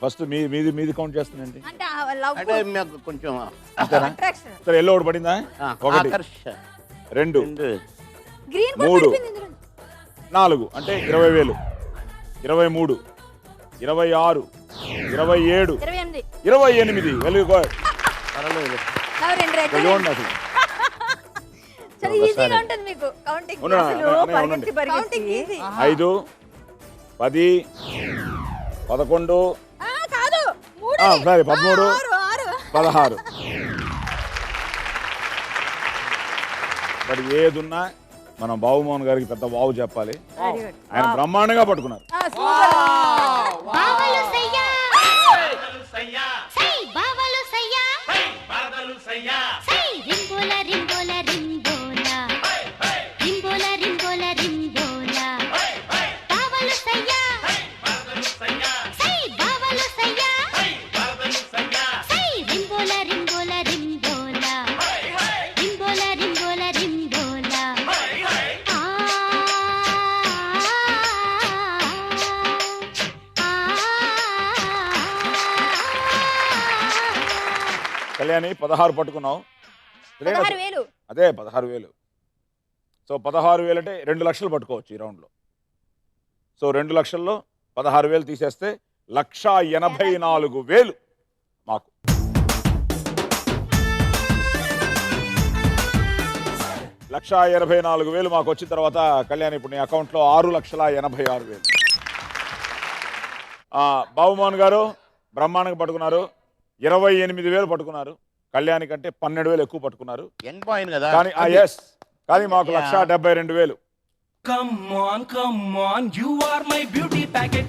ఫస్ట్ మీది కౌంట్ చేస్తుందండి. అంటే ఆ లవ్ అంటే మాకు కొంచెం అంతేనా? అట్రాక్షన్. సరే ఎల్లో ఒకటి పడిందా? ఒకటి, ఆకర్ష 2, గ్రీన్ 3, 4 అంటే 20,000, 23, 26, 27, 28. 28. Very good. పర్వాలేదు. రెండు రెక్కలు. చూడండి అసలు. చాలా ఈజీగా ఉంటుంది మీకు కౌంటింగ్. ఉండండి, అసలు ఉండండి. పరిగెత్తి కౌంటింగ్ పరిగెత్తి ఈజీ. 5, 10, 11, కాదు 3. సరే 13, 16. మరి ఏదున్నా మనం బాబుమోహన్ గారికి పెద్ద వావు చెప్పాలి. Very good. ఆయన బ్రహ్మాండంగా పట్టుకున్నారు. బావలు సయ్యా సై బావలు సయ్యా సై రింబోల రింబోల రింబోల రింబోల రింబోల రింబోల బావలు సయ్యా సై బావలు సయ్యా సై రింబోల రింబోల రింబోల రింబోల రింబోల రింబోల కళ్యాణి 16 పట్టుకున్నావు. 16,000. అదే 16,000. సో 16,000 అంటే 2 లక్షలు పట్టుకోవచ్చు ఈ రౌండ్లో. సో 2 లక్షల్లో 16,000 తీసేస్తే 1,84,000 మాకు. లక్ష 84,000 మాకు వచ్చిన తర్వాత కళ్యాణి ఇప్పుడు నీ అకౌంట్లో 6,86,000. బాబుమోహన్ గారు బ్రహ్మాండంగా పట్టుకున్నారు. 28,000 పట్టుకున్నారు. కళ్యాణి కంటే 12,000 ఎక్కువ పట్టుకున్నారు. యంగ్ బాయ్ కదా. కానీ ఎస్, కానీ మాకు 1,72,000. Come on, you are my beauty packet.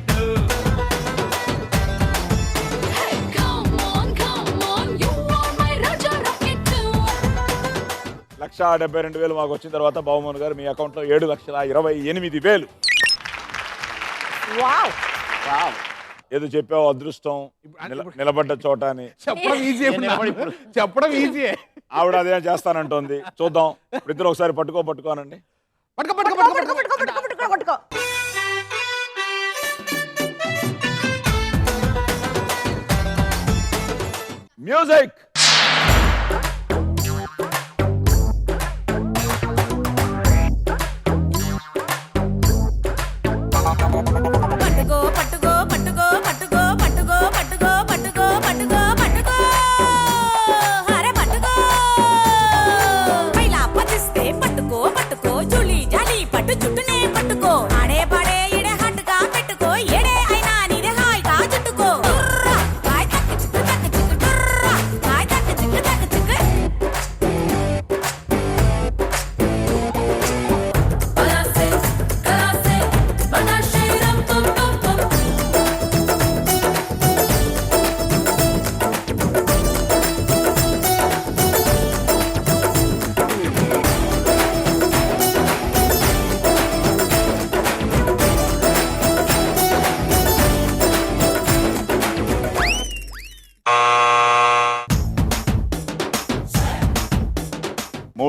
Come on, you are my Raja Rocket. 1,72,000 మాకు వచ్చిన తర్వాత బాబుమోహన్ గారు మీ అకౌంట్లో 7,28,000. వావ్. ఏదో చెప్పావు అదృష్టం నిలబడ్డ చోట అని. చెప్పడం ఈజీ. చెప్పడం ఈజీ. ఆవిడ అదేం చేస్తానంటోంది. చూద్దాం. ఇద్దరు ఒకసారి పట్టుకోనండి. పట్టుకో పట్టుకో పట్టుకో పట్టుకో పట్టుకో పట్టుకో పట్టుకో. మ్యూజిక్. పట్టుకో పట్టుకో పట్టుకో పట్టుకో పట్టుకో పట్టుకో పట్టుకో పట్టుకో పట్టుకో అరే పట్టుకో పైలా పదిస్తే పట్టుకో పట్టుకో జులి జాలి పట్టు చుట్టూనే పట్టుకో ఆడే పాడే ఇడే హట్టుగా పెట్టుకో ఏడే అయినా నీదే హాయిగా చుట్టుకో టుర్రా, కాయ్ తక్కు చిక్కు తక్కు చిక్కు టుర్రా, కాయ్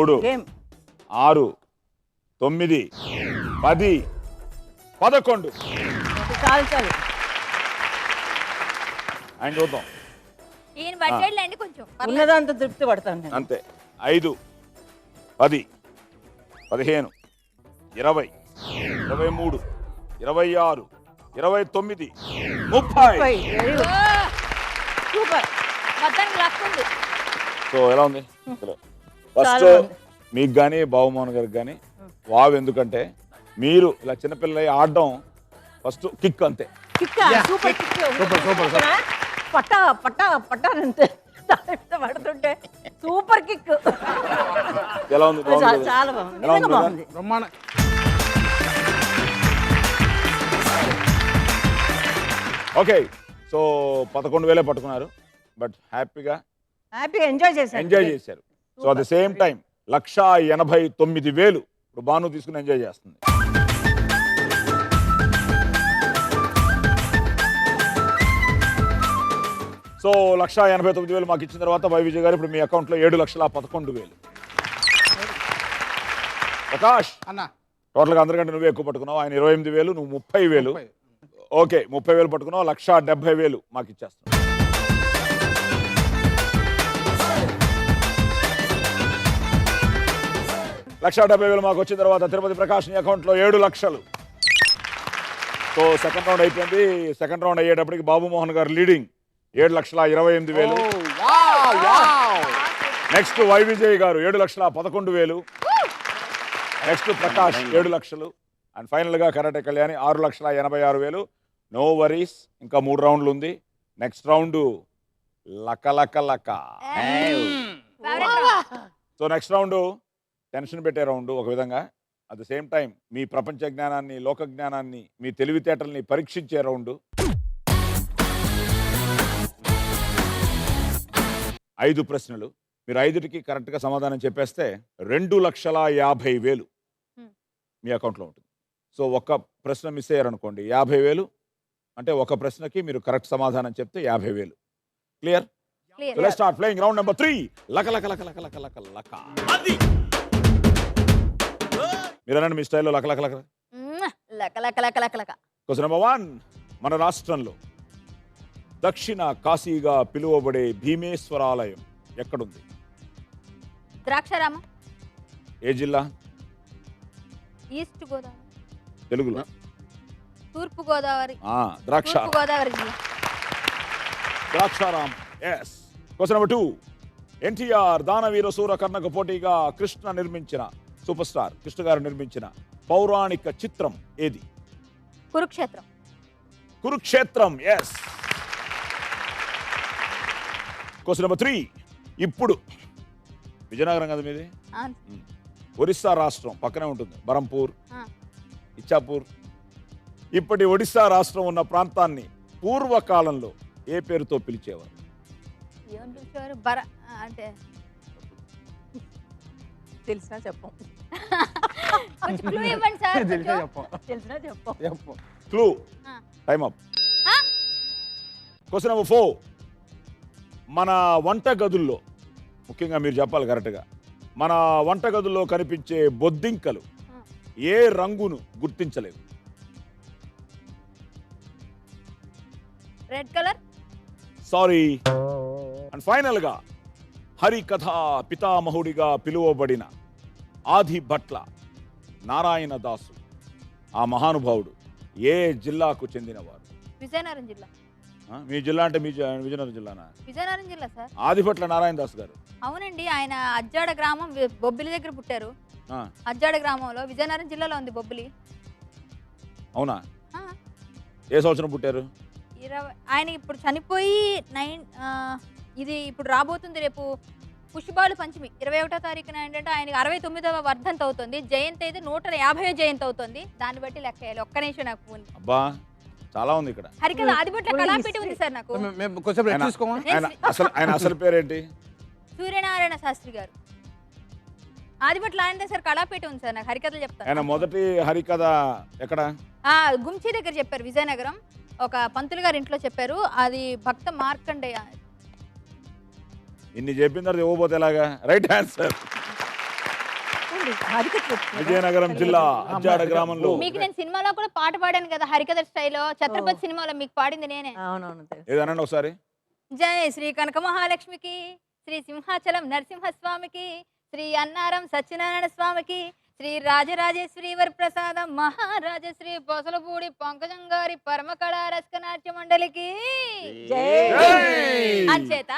3 గేమ్ 6 9 10 11 చాలు చాలు ఆయన చూద్దాం. ఈయన బడ్జెట్లేండి కొంచెం పర్లేదు. ఉన్నదంతా తృప్తి పడతాను నేను. అంతే. 5 10 15 20 23 26 29 30. Very good. సూపర్. మొత్తానికి లక్ ఉంది. సో ఎలా ఉంది ఫస్ట్ చాలా ఉంది. మీకు కానీ బాబుమోహన్ గారికి కానీ వావ్. ఎందుకంటే మీరు ఇలా చిన్నపిల్లలు ఆడడం ఫస్ట్ కిక్ అంతే. Kick super kick. సూపర్. పట్టా అంతే పడుతుంటే సూపర్ కిక్. ఎలా ఉంది? బాగుంది కదా? చాలా బాగుంది. ఎలా ఉంది నిజంగా కదా? బాగుంది. బ్రహ్మాండ. ఓకే. సో 11,000 పట్టుకున్నారు. బట్ హ్యాపీగా ఎంజాయ్ చేశారు. So at the same time 1,89,000 ఇప్పుడు బాను తీసుకుని ఎంజాయ్ చేస్తుంది. సో 1,89,000 మాకు ఇచ్చిన తర్వాత వైవిజయ్ గారు ఇప్పుడు మీ అకౌంట్లో 7,11,000. ప్రకాష్ అన్న టోటల్గా అందరికంటే నువ్వే ఎక్కువ పట్టుకున్నావు. ఆయన 28,000, నువ్వు 30,000. ఓకే, 30,000 పట్టుకున్నావు. 1,70,000 మాకు ఇచ్చేస్తావు. $1,70,000 మాకు వచ్చిన తర్వాత తిరుపతి ప్రకాష్ నీ అకౌంట్లో 7 లక్షలు. సో సెకండ్ రౌండ్ అయిపోయింది. సెకండ్ రౌండ్ అయ్యేటప్పటికి బాబుమోహన్ గారు లీడింగ్ 7,28,000. నెక్స్ట్ వైవిజయ్ గారు 7,11,000. నెక్స్ట్ ప్రకాష్ 7 లక్షలు. అండ్ ఫైనల్గా కరాటే కళ్యాణి 6,86,000. నో వరీస్, ఇంకా 3 రౌండ్లు ఉంది. నెక్స్ట్ రౌండ్ లక. సో నెక్స్ట్ రౌండ్ టెన్షన్ పెట్టే రౌండ్ ఒక విధంగా. అట్ ద సేమ్ టైం మీ ప్రపంచ జ్ఞానాన్ని, లోక జ్ఞానాన్ని, మీ తెలివితేటల్ని పరీక్షించే రౌండ్. 5 ప్రశ్నలు. మీరు 5టికి కరెక్ట్గా సమాధానం చెప్పేస్తే 2,50,000 మీ అకౌంట్లో ఉంటుంది. సో ఒక్క ప్రశ్న మిస్ అయ్యారనుకోండి 50,000. అంటే ఒక ప్రశ్నకి మీరు కరెక్ట్ సమాధానం చెప్తే 50,000. Clear? So let's start playing round number 3. లక. మీరు అనండి మీ స్టైల్లో లక. Question number 1. మన రాష్ట్రంలో దక్షిణ కాశీగా పిలువబడే భీమేశ్వరాలయం ఎక్కడుంది? ద్రాక్షారామం. ఏ జిల్లా? ఈస్ట్ గోదావరి. తెలుగులో? తూర్పు గోదావరి. ద్రాక్షారామం. గోదావరి జిల్లా. Draksharamam. Yes. Question number 2. NTR దానవీర సూర కర్ణకు పోటీగా సూపర్ స్టార్ కృష్ణ గారు నిర్మించిన పౌరాణిక చిత్రం ఏది? కురుక్షేత్రం. ఎస్. Question number 3. ఇప్పుడు విజయనగరం కదా మీది? ఒరిస్సా రాష్ట్రం పక్కనే ఉంటుంది. బరంపూర్, ఇచ్చాపూర్. ఇప్పటి ఒడిస్సా రాష్ట్రం ఉన్న ప్రాంతాన్ని పూర్వకాలంలో ఏ పేరుతో పిలిచేవారు? అంటే తెలిసినా చెప్పం. తెలిసినా చెప్పం. Clue. Time up. Question number 4. మన వంట గదుల్లో, ముఖ్యంగా మీరు చెప్పాలి కరెక్ట్గా, మన వంట గదుల్లో కనిపించే బొద్దింకలు ఏ రంగును గుర్తించలేవు? Red colour. Sorry. And final గా హరికథా పితామహుడిగా పిలువబడిన ఆదిభట్ల నారాయణ దాసు ఆ మహానుభావుడు ఏ జిల్లాకు చెందినవారు? విజయనగరం జిల్లా. మీ జిల్లా అంటే మీ విజయనగరం జిల్లానా? విజయనగరం జిల్లా సార్. ఆదిభట్ల నారాయణ దాస్ గారు. అవునండి, ఆయన అజ్జాడ గ్రామం బొబ్బిలి దగ్గర పుట్టారు. అజ్జాడ గ్రామంలో విజయనగరం జిల్లాలో ఉంది బొబ్బిలి. అవునా? ఏ సంవత్సరం పుట్టారు? ఆయన ఇప్పుడు చనిపోయి ఇది ఇప్పుడు రాబోతుంది రేపు పుష్పాలు పంచమి 21వ తారీఖున ఏంటంటే ఆయనకి 69వ వర్ధంతి అవుతుంది. జయంతి అయితే 150వ జయంతి అవుతుంది. దాన్ని బట్టి లెక్క వేయాలి. ఒక్క నిమిషం నాకు ఉంది. అబ్బా చాలా ఉంది ఇక్కడ. హరికథ ఆదిభట్ల కళాపీఠం ఉంది సార్ నాకు. ఆయన అసలు పేరేంటి? సూర్యనారాయణ శాస్త్రి గారు. ఆదిభట్ల ఆయన సార్ కళాపీఠం ఉంది సార్. నాకు హరికథలు చెప్తాను. ఆయన మొదటి హరికథ ఎక్కడ? గుంచి దగ్గర చెప్పారు, విజయనగరం. ఒక పంతులు గారి ఇంట్లో చెప్పారు. అది భక్త మార్కండేయ. ఇన్ని చెప్పిన తర్వాత ఇవ్వబోతే ఎలాగా? Right answer. చెప్పండి హరికథ చెప్తున్నారా? విజయనగరం జిల్లా అజ్జాడ గ్రామంలో మీకు నేను సినిమాలో కూడా పాట పాడాను కదా హరికథ స్టైల్లో. ఛత్రపతి సినిమాలో మీకు పాడింది నేనే. అవునవును తెలుసు. ఏదనండి ఒకసారి. జయ శ్రీ కనక మహాలక్ష్మికి, శ్రీ సింహాచలం నరసింహస్వామికి, శ్రీ అన్నారం సత్యనారాయణ స్వామికి, శ్రీ రాజరాజేశ్వరి వరప్రసాదం మహారాజశ్రీ పొసలపూడి పంకజంగారి పరమకళా రసక నాట్య మండలికి అంచేత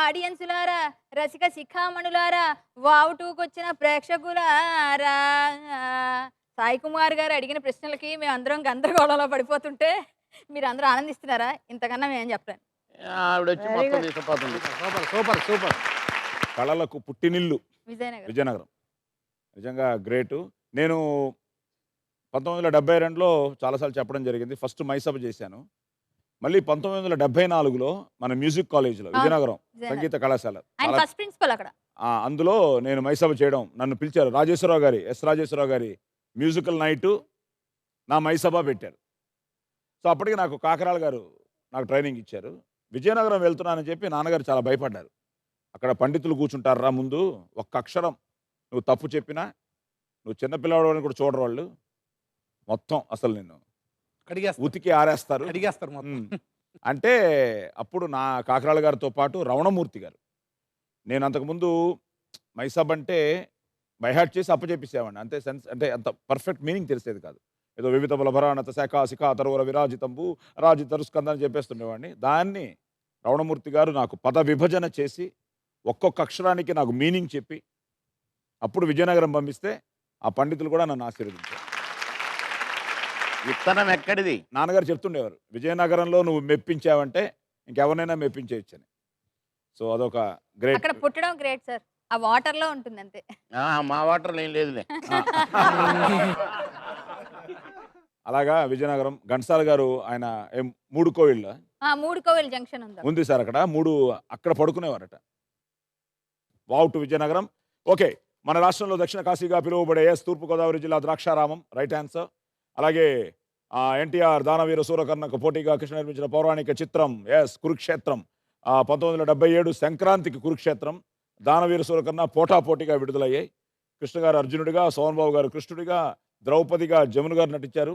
ఆడియన్సులారా, రసిక శిఖామణులారా, వావుటూకొచ్చిన ప్రేక్షకులారా, సాయి కుమార్ గారు అడిగిన ప్రశ్నలకి మేము అందరం గందరగోళంలో పడిపోతుంటే మీరు అందరూ ఆనందిస్తున్నారా? ఇంతకన్నా మేము చెప్పలేను. ఆవిడ వచ్చి మొత్తం తీసుకుపోతుంది. Super super super. కళలకు పుట్టినిల్లు విజయనగరం. విజయనగరం నిజంగా గ్రేటు. నేను 1972లో చాలాసార్లు చెప్పడం జరిగింది. ఫస్ట్ మైసభ చేశాను. మళ్ళీ 1974లో మన మ్యూజిక్ కాలేజీలో విజయనగరం సంగీత కళాశాల ఆయన ఫస్ట్ ప్రిన్సిపల్ అక్కడ. అందులో నేను మైసభ చేయడం, నన్ను పిలిచారు. రాజేశ్వరరావు గారి రాజేశ్వరరావు గారి మ్యూజికల్ నైటు నా మైసభ పెట్టారు. సో అప్పటికి నాకు కాకరాల గారు నాకు ట్రైనింగ్ ఇచ్చారు. విజయనగరం వెళ్తున్నానని చెప్పి నాన్నగారు చాలా భయపడ్డారు. అక్కడ పండితులు కూర్చుంటారా ముందు, ఒక్క అక్షరం నువ్వు తప్పు చెప్పినా నువ్వు చిన్నపిల్లవాడు అని కూడా చూడరు వాళ్ళు, మొత్తం అసలు నిన్ను ఉతికి ఆరేస్తారు అంటే అప్పుడు నా కాకరాల గారితో పాటు రమణమూర్తి గారు, నేను అంతకుముందు మైసబ్ అంటే బైహార్ట్ చేసి అప్పచెప్పేసేవాడిని. అంతే సెన్స్ అంటే అంత పర్ఫెక్ట్ మీనింగ్ తెలిసేది కాదు. ఏదో వివిధ బలభరానత శాఖ శిఖా తరువర విరాజితంబు రాజి తరుస్కందని చెప్పేస్తుండేవాడిని. దాన్ని రమణమూర్తి గారు నాకు పద విభజన చేసి ఒక్కొక్క అక్షరానికి నాకు మీనింగ్ చెప్పి అప్పుడు విజయనగరం పంపిస్తే ఆ పండితులు కూడా నన్ను ఆశీర్వదించారు. విత్తనం ఎక్కడిది? నాన్నగారు చెప్తుండేవారు, విజయనగరంలో నువ్వు మెప్పించావంటే ఇంకెవరినైనా మెప్పించేయచ్చని. సో అదొక గ్రేట్. అక్కడ పుట్టడం గ్రేట్ సార్. ఆ వాటర్ లో ఉంటుంది అంతే. మా వాటర్లో ఏం లేదులే. అలాగా విజయనగరం ఘంటసాల గారు ఆయన మూడు కోవిళ్ళ మూడు కోవిల్ జంక్షన్ ఉంది సార్. అక్కడ అక్కడ పడుకునేవారట. Wow to Vizianagaram. ఓకే, మన రాష్ట్రంలో దక్షిణ కాశీగా పిలువబడే తూర్పుగోదావరి జిల్లా ద్రాక్షారామం రైట్ ఆన్సర్. అలాగే ఎన్టీఆర్ దానవీర సూరకర్ణకు పోటీగా కృష్ణ నిర్మించిన పౌరాణిక చిత్రం కురుక్షేత్రం. 1977 సంక్రాంతికి కురుక్షేత్రం, దానవీర సూరకర్ణ పోటాపోటీగా విడుదలయ్యాయి. కృష్ణ గారు అర్జునుడిగా, సోహన్ బాబు గారు కృష్ణుడిగా, ద్రౌపదిగా జమును గారు నటించారు.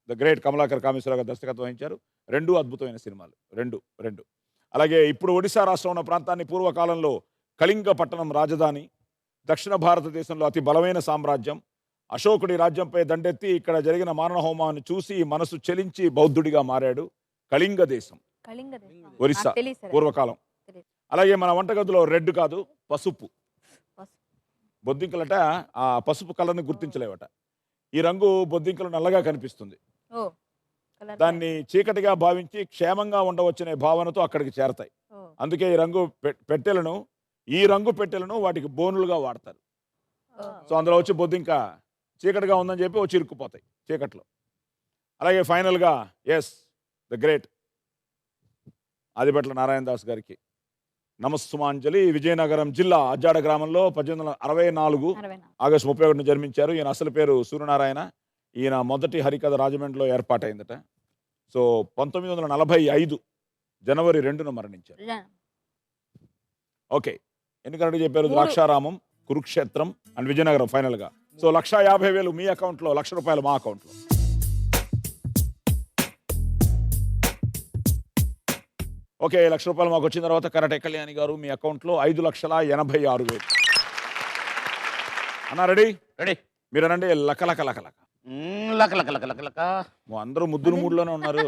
ద గ్రేట్ కమలాకర్ కామేశ్వరరావు గారు దర్శకత్వం వహించారు. రెండు అద్భుతమైన సినిమాలు, రెండు. అలాగే ఇప్పుడు ఒడిశా రాష్ట్రం ఉన్న ప్రాంతాన్ని పూర్వకాలంలో కళింగ పట్టణం రాజధాని, దక్షిణ భారతదేశంలో అతి బలమైన సామ్రాజ్యం. అశోకుడి రాజ్యంపై దండెత్తి ఇక్కడ జరిగిన మారణ హోమాన్ని చూసి మనసు చెలించి బౌద్ధుడిగా మారాడు. కళింగ దేశం ఒరిస్సా పూర్వకాలం. అలాగే మన వంటగదిలో రెడ్ కాదు పసుపు, బొద్దింకలట ఆ పసుపు కలర్ని గుర్తించలేవట. ఈ రంగు బొద్దింకలు నల్లగా కనిపిస్తుంది. దాన్ని చీకటిగా భావించి క్షేమంగా ఉండవచ్చనే భావనతో అక్కడికి చేరతాయి. అందుకే ఈ రంగు పెట్టెలను వాటికి బోనులుగా వాడతారు. సో అందులో వచ్చి బొద్దింక చీకటిగా ఉందని చెప్పి వచ్చి ఇరుక్కుపోతాయి చీకట్లో. అలాగే ఫైనల్గా ద గ్రేట్ ఆదిభట్ల నారాయణ దాస్ గారికి నమస్సుమాంజలి. విజయనగరం జిల్లా అజ్జాడ గ్రామంలో 1864 ఆగస్టు 31 జన్మించారు. ఈయన అసలు పేరు సూర్యనారాయణ. ఈయన మొదటి హరికథ రాజమండ్రిలో ఏర్పాటైందట. సో 1945 జనవరి 2న మరణించారు. ఓకే, ఎన్నికలంటే చెప్పారు ద్రాక్షారామం, కురుక్షేత్రం అండ్ విజయనగరం ఫైనల్గా. సో 1,50,000 మీ అకౌంట్లో, ₹1,00,000 మా అకౌంట్లో. ఓకే, ₹1,00,000 మాకు వచ్చిన తర్వాత కరాటే కళ్యాణి గారు మీ అకౌంట్లో 5,86,000. అన్నా రెడీ? మీరు అనండి లక అందరూ ముద్దులు మూడులోనే ఉన్నారు.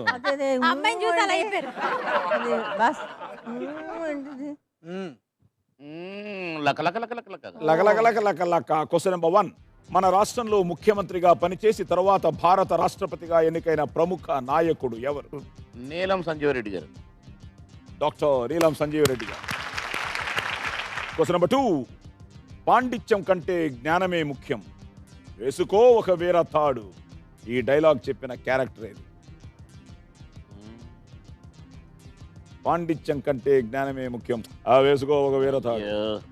Question number 1. మన రాష్ట్రంలో ముఖ్యమంత్రిగా పనిచేసి తర్వాత భారత రాష్ట్రపతిగా ఎన్నికైన ప్రముఖ నాయకుడు ఎవరు? నీలం సంజీవరెడ్డి గారు. డాక్టర్ నీలం సంజీవరెడ్డి గారు. Question number 2. పాండిత్యం కంటే జ్ఞానమే ముఖ్యం, వేసుకో ఒక వీరతాడు. ఈ డైలాగ్ చెప్పిన క్యారెక్టర్ ఏది? పాండిత్యం కంటే జ్ఞానమే ముఖ్యం, వేసుకో ఒక వీరతాడు.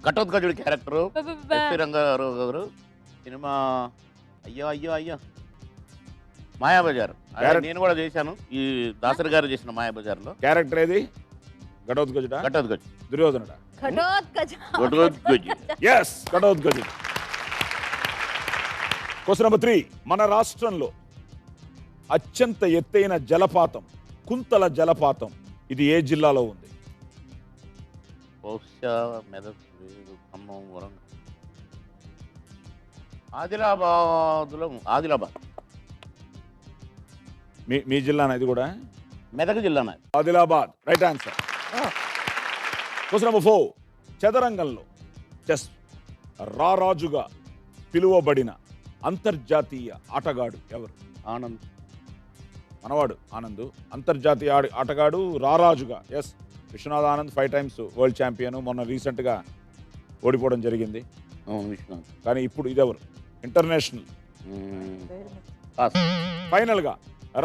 ఘటోత్కచుడి క్యారెక్టర్ ఎస్పి రంగారావు గారు. సినిమా అయ్యో మాయాబజార్. నేను కూడా చేశాను, ఈ దాసరి గారు చేసిన మాయాబజార్లో. క్యారెక్టర్ ఏది? ఘటోత్కచుడా? దుర్యోధనుడా? ఘటోత్కచ. ఘటోత్కచుడు. Question number 3. మన రాష్ట్రంలో అత్యంత ఎత్తైన జలపాతం కుంతల జలపాతం ఇది ఏ జిల్లాలో ఉంది? బహుశా మెదక్, ఖమ్మం, వరంగల్, ఆదిలాబాద్. మీ జిల్లానా ఇది కూడా? మెదక్ జిల్లానా? Adilabad. Right answer. Question number 4. చదరంగంలో చెస్ రారాజుగా పిలువబడిన అంతర్జాతీయ ఆటగాడు ఎవరు? ఆనంద్. మనవాడు ఆనంద్ అంతర్జాతీయ ఆటగాడు రారాజుగా. Yes, Vishwanath Anand 5 times world champion. మొన్న రీసెంట్గా ఓడిపోవడం జరిగింది. విశ్వనాథ్. కానీ ఇప్పుడు ఇదెవరు? ఇంటర్నేషనల్. ఫైనల్గా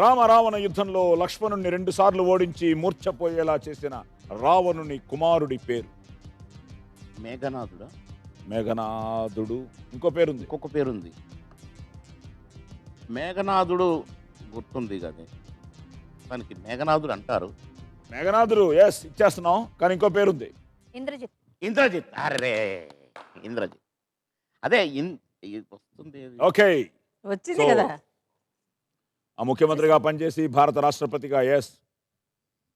రావణ యుద్ధంలో లక్ష్మణుణ్ణి 2 సార్లు ఓడించి మూర్ఛపోయేలా చేసిన రావణుని కుమారుడి పేరు? మేఘనాథుడా? మేఘనాథుడు. ఇంకొక పేరుంది. మేఘనాథుడు గుర్తుంది కదా, దానికి మేఘనాథుడు అంటారు. మేఘనాథుడు. ఎస్, ఇచ్చేస్తున్నాం. కానీ ఇంకో పేరుంది. ఇంద్రజిత్. అరే ఇంద్రజిత్. అదే వస్తుంది. ఓకే, వచ్చింది కదా. ఆ ముఖ్యమంత్రిగా పనిచేసి భారత రాష్ట్రపతిగా ఎస్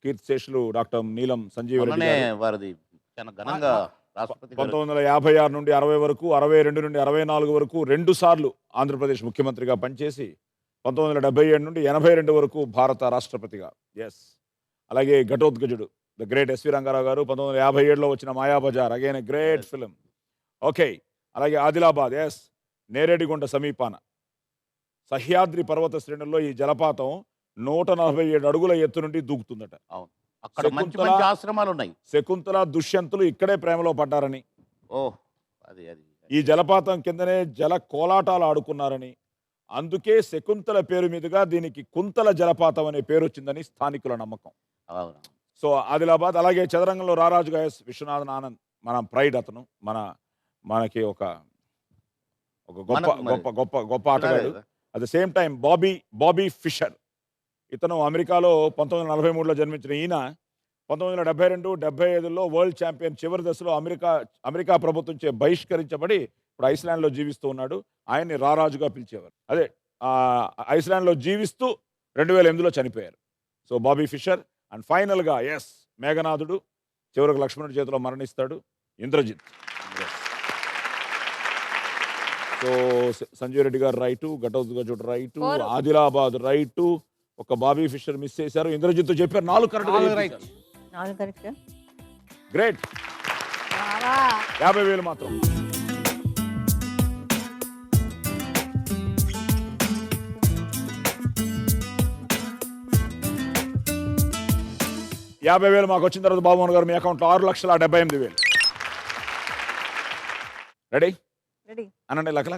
కీర్తిశేషులు డాక్టర్ నీలం సంజీవ్ రెడ్డి వారిది చాలా ఘనంగా రాష్ట్రపతి 1956 నుండి 60 వరకు, 62 నుండి 64 వరకు 2 సార్లు ఆంధ్రప్రదేశ్ ముఖ్యమంత్రిగా పనిచేసి 1977 నుండి 82 వరకు భారత రాష్ట్రపతిగా. ఎస్. అలాగే ఘటోత్కచుడు ద గ్రేట్ ఎస్వి రంగారావు గారు 1957లో వచ్చిన Mayabazar, again a great film. Okay. అలాగే ఆదిలాబాద్. ఎస్, నేరేడిగుంట సమీపాన సహ్యాద్రి పర్వత శ్రేణుల్లో ఈ జలపాతం 147 అడుగుల ఎత్తు నుండి దూకుతుందట. అక్కడ మంచి మంచి ఆశ్రమాలు ఉన్నాయి. శకుంతల దుష్యంతులు ఇక్కడే ప్రేమలో పడ్డారని, అది ఈ జలపాతం కిందనే జల కోలాటాలు ఆడుకున్నారని, అందుకే శకుంతల పేరు మీదుగా దీనికి కుంతల జలపాతం అనే పేరు వచ్చిందని స్థానికుల నమ్మకం. సో ఆదిలాబాద్. అలాగే చదరంగంలో రారాజుగా ఎస్ విశ్వనాథన్ ఆనంద్, మన ప్రైడ్. అతను మనకి ఒక గొప్ప గొప్ప గొప్ప గొప్ప ఆటగాడు. At the same time Bobby Fischer. ఇతను అమెరికాలో 1943లో జన్మించిన ఈయన 1972, 75లో వరల్డ్ ఛాంపియన్. చివరి దశలో అమెరికా ప్రభుత్వంచే బహిష్కరించబడి ఇప్పుడు ఐస్లాండ్లో జీవిస్తూ ఉన్నాడు. ఆయన్ని రారాజుగా పిలిచేవారు. అదే ఐస్లాండ్లో జీవిస్తూ 2008లో చనిపోయారు. So Bobby Fischer. అండ్ ఫైనల్గా ఎస్ మేఘనాథుడు, చివరికి లక్ష్మణుడి చేతిలో మరణిస్తాడు. ఇంద్రజిత్. సో సంజయ్ రెడ్డి గారు రైటు, ఘటోత్కచుడు రైటు, ఆదిలాబాద్ రైటు, ఒక బాబీ ఫిషర్ మిస్ చేశారు. ఇంద్రజిత్ చెప్పారు. 4 కరెక్ట్. గ్రేట్. 50,000 మాత్రం. $50,000 మాకు వచ్చిన తర్వాత బాబుమోహన్ గారు మీ అకౌంట్లో 6,78,000. రెడీ? అనండి. లక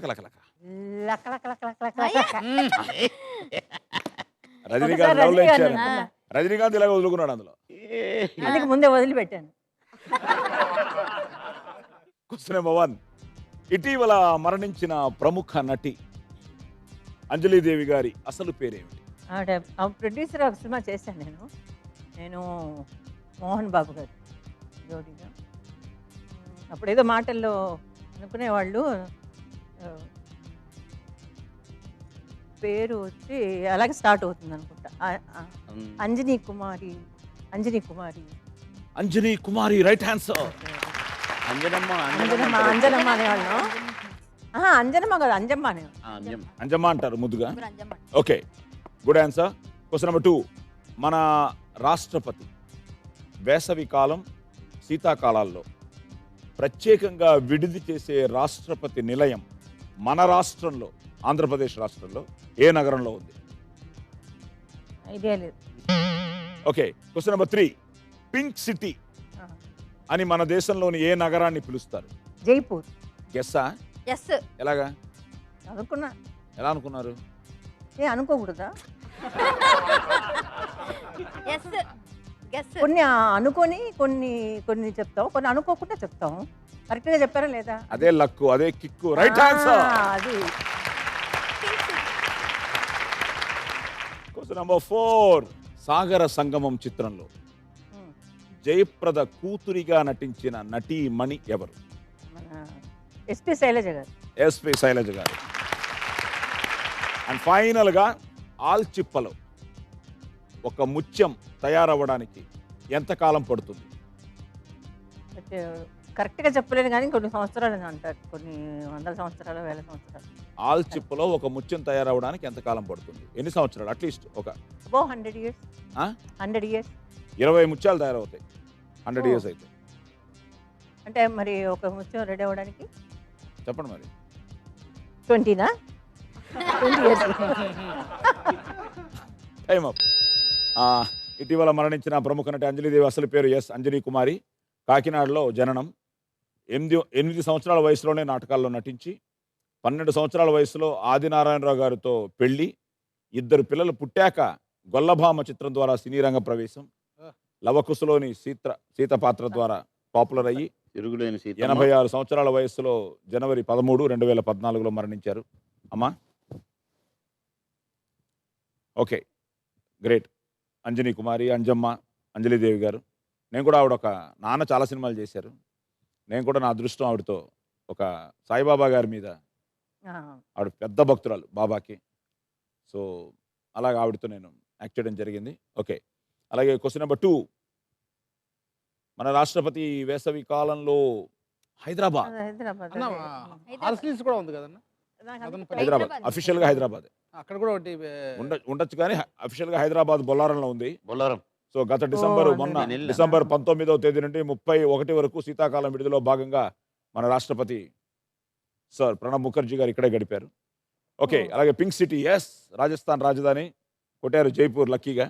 రజనీకాంత్ లవ్లో ఇచ్చారు. రజనీకాంత్ ఇలాగ వదులుకున్నాడు అందులో. అందుకు ముందే వదిలిపెట్టాను. Question number 1. ఇటీవల మరణించిన ప్రముఖ నటి అంజలీదేవి గారి అసలు పేరేమిటి? ప్రొడ్యూసర్ ఒక సినిమా చేశాను నేను మోహన్ బాబు గారు జోడీగా. అప్పుడు ఏదో మాటల్లో అనుకునేవాళ్ళు, పేరు వచ్చి అలాగే స్టార్ట్ అవుతుంది అనుకుంటా. అంజనీ కుమారి. Right answer. అంజనమ్మ అనేవాళ్ళు. అంజనమ్మ కాదు, అంజమ్మ అనేవాళ్ళు. అంజమ్మ అంటారు ముద్దుగా. Okay, good answer. Question number 2. మన రాష్ట్రపతి వేసవి కాలం, శీతాకాలాల్లో ప్రత్యేకంగా విడిది చేసే రాష్ట్రపతి నిలయం మన రాష్ట్రంలో, ఆంధ్రప్రదేశ్ రాష్ట్రంలో ఏ నగరంలో ఉంది? ఐడియా లేదు. Okay. Question number 3. Pink city అని మన దేశంలోని ఏ నగరాన్ని పిలుస్తారు? జైపూర్. గెస్సా? ఎలాగా అనుకున్నా. ఎలా అనుకున్నారు? అనుకోకూడదా? కొన్ని అనుకొని కొన్ని చెప్తాం, కొన్ని అనుకోకుండా చెప్తాం. కరెక్ట్ గా చెప్పారా లేదా? అదే లక్కు, అదే కిక్కు. Right answer. అది. Question number 4. సాగర సంగమం చిత్రంలో జయప్రద కూతురిగా నటించిన నటీమణి ఎవరు? ఎస్పి శైలజ గారు. ఎస్పి శైలజ గారు. అండ్ ఫైనల్గా ఆల్చిప్పలో ఒక ముత్యం తయారవ్వడానికి ఎంతకాలం పడుతుంది? కరెక్ట్గా చెప్పలేను కానీ కొన్ని సంవత్సరాలు అని అంటారు, కొన్ని వందల సంవత్సరాలు, వేల సంవత్సరాలు. ఆల్చిప్పలో ఒక ముత్యం తయారవడానికి ఎంతకాలం పడుతుంది? ఎన్ని సంవత్సరాలు? అట్లీస్ట్ ఒక 100 years. 100 years. 20 ముత్యాలు తయారవుతాయి 100 years అయితే. అంటే మరి ఒక ముత్యం రెడీ అవ్వడానికి చెప్పండి మరి. 20 years. Time up. ఇటీవల మరణించిన ప్రముఖ నటి అంజలిదేవి అసలు పేరు ఎస్ అంజనీ కుమారి. కాకినాడలో జననం. 8 సంవత్సరాల వయసులోనే నాటకాల్లో నటించి 12 సంవత్సరాల వయసులో ఆదినారాయణరావు గారితో పెళ్లి, 2 పిల్లలు పుట్టాక గొల్లభామ చిత్రం ద్వారా సినీ రంగ ప్రవేశం, లవకుశలోని సీత పాత్ర ద్వారా పాపులర్ అయ్యి 86 సంవత్సరాల వయసులో జనవరి 13, 2014లో మరణించారు. అమ్మా ఓకే, గ్రేట్. అంజనీ కుమారి, అంజమ్మ, అంజలిదేవి గారు. నేను కూడా ఆవిడ ఒక నాన్న చాలా సినిమాలు చేశారు. నేను కూడా నా అదృష్టం ఆవిడతో ఒక సాయిబాబా గారి మీద, ఆవిడ పెద్ద భక్తురాలు బాబాకి. సో అలాగే ఆవిడతో నేను యాక్ట్ చేయడం జరిగింది. ఓకే, అలాగే క్వశ్చన్ నెంబర్ 2. మన రాష్ట్రపతి వేసవి కాలంలో హైదరాబాద్ కూడా ఉంది కదన్నా, హైదరాబాద్ అఫీషియల్గా హైదరాబాద్ అక్కడ కూడా ఒకటి ఉండొచ్చు కానీ అఫీషియల్గా హైదరాబాద్ బొల్లారంలో ఉంది. బొల్లారం. సో గత డిసెంబర్ 19వ తేదీ నుండి 31 వరకు శీతాకాలం విడుదలలో భాగంగా మన రాష్ట్రపతి సార్ ప్రణబ్ ముఖర్జీ గారు ఇక్కడే గడిపారు. ఓకే, అలాగే పింక్ సిటీ, ఎస్, రాజస్థాన్ రాజధాని కొట్టారు జైపూర్ లక్కీగా.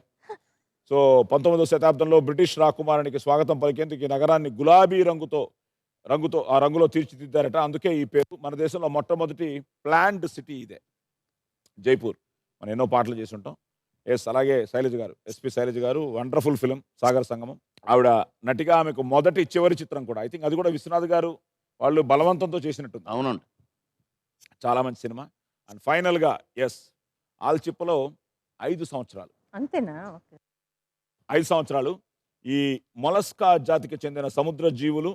సో 19వ శతాబ్దంలో బ్రిటిష్ రాకుమారునికి స్వాగతం పలికేందుకు ఈ నగరాన్ని గులాబీ రంగుతో ఆ రంగులో తీర్చిదిద్దారట. అందుకే ఈ పేరు. మన దేశంలో మొట్టమొదటి ప్లాండ్ సిటీ ఇదే, జైపూర్. మనం ఎన్నో పాటలు చేసి ఉంటాం. ఎస్, అలాగే శైలజ గారు, ఎస్పి శైలజ గారు, వండర్ఫుల్ ఫిలిం సాగర సంగమం. ఆవిడ నటిగా ఆమెకు మొదటి చివరి చిత్రం కూడా, ఐ థింక్ అది కూడా విశ్వనాథ్ గారు వాళ్ళు బలవంతంతో చేసినట్టుంది. అవునండి, చాలా మంచి సినిమా. అండ్ ఫైనల్గా ఎస్, ఆల్చిప్పలో 5 సంవత్సరాలు. అంతేనా? 5 సంవత్సరాలు ఈ మొలస్కా జాతికి చెందిన సముద్ర జీవులు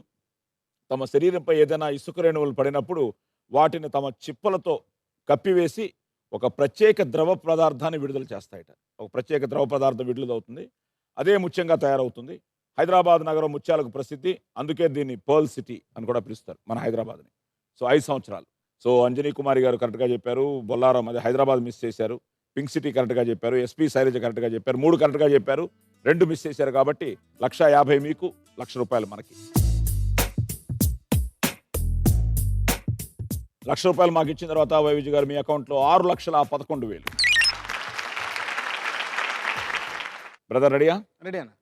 తమ శరీరంపై ఏదైనా ఇసుక రేణువులు పడినప్పుడు వాటిని తమ చిప్పలతో కప్పివేసి ఒక ప్రత్యేక ద్రవ పదార్థాన్ని విడుదల చేస్తాయట. ఒక ప్రత్యేక ద్రవ పదార్థం విడుదలవుతుంది, అదే ముత్యంగా తయారవుతుంది. హైదరాబాద్ నగరం ముత్యాలకు ప్రసిద్ధి, అందుకే దీన్ని పర్ల్ సిటీ అని కూడా పిలుస్తారు మన హైదరాబాద్ని. సో 5 సంవత్సరాలు. సో అంజనీ కుమారి గారు కరెక్ట్గా చెప్పారు, బొల్లారం అదే హైదరాబాద్ మిస్ చేశారు, పింక్ సిటీ కరెక్ట్గా చెప్పారు, ఎస్పీ శైలజ కరెక్ట్గా చెప్పారు, 3 కరెక్ట్గా చెప్పారు, 2 మిస్ చేశారు. కాబట్టి 1,50,000 మీకు, ₹1,00,000 మనకి. ₹1,00,000 మాకు ఇచ్చిన తర్వాత వైవిజి గారు మీ అకౌంట్లో 6,11,000. బ్రదర్ రెడీయా? రెడీ అన్న.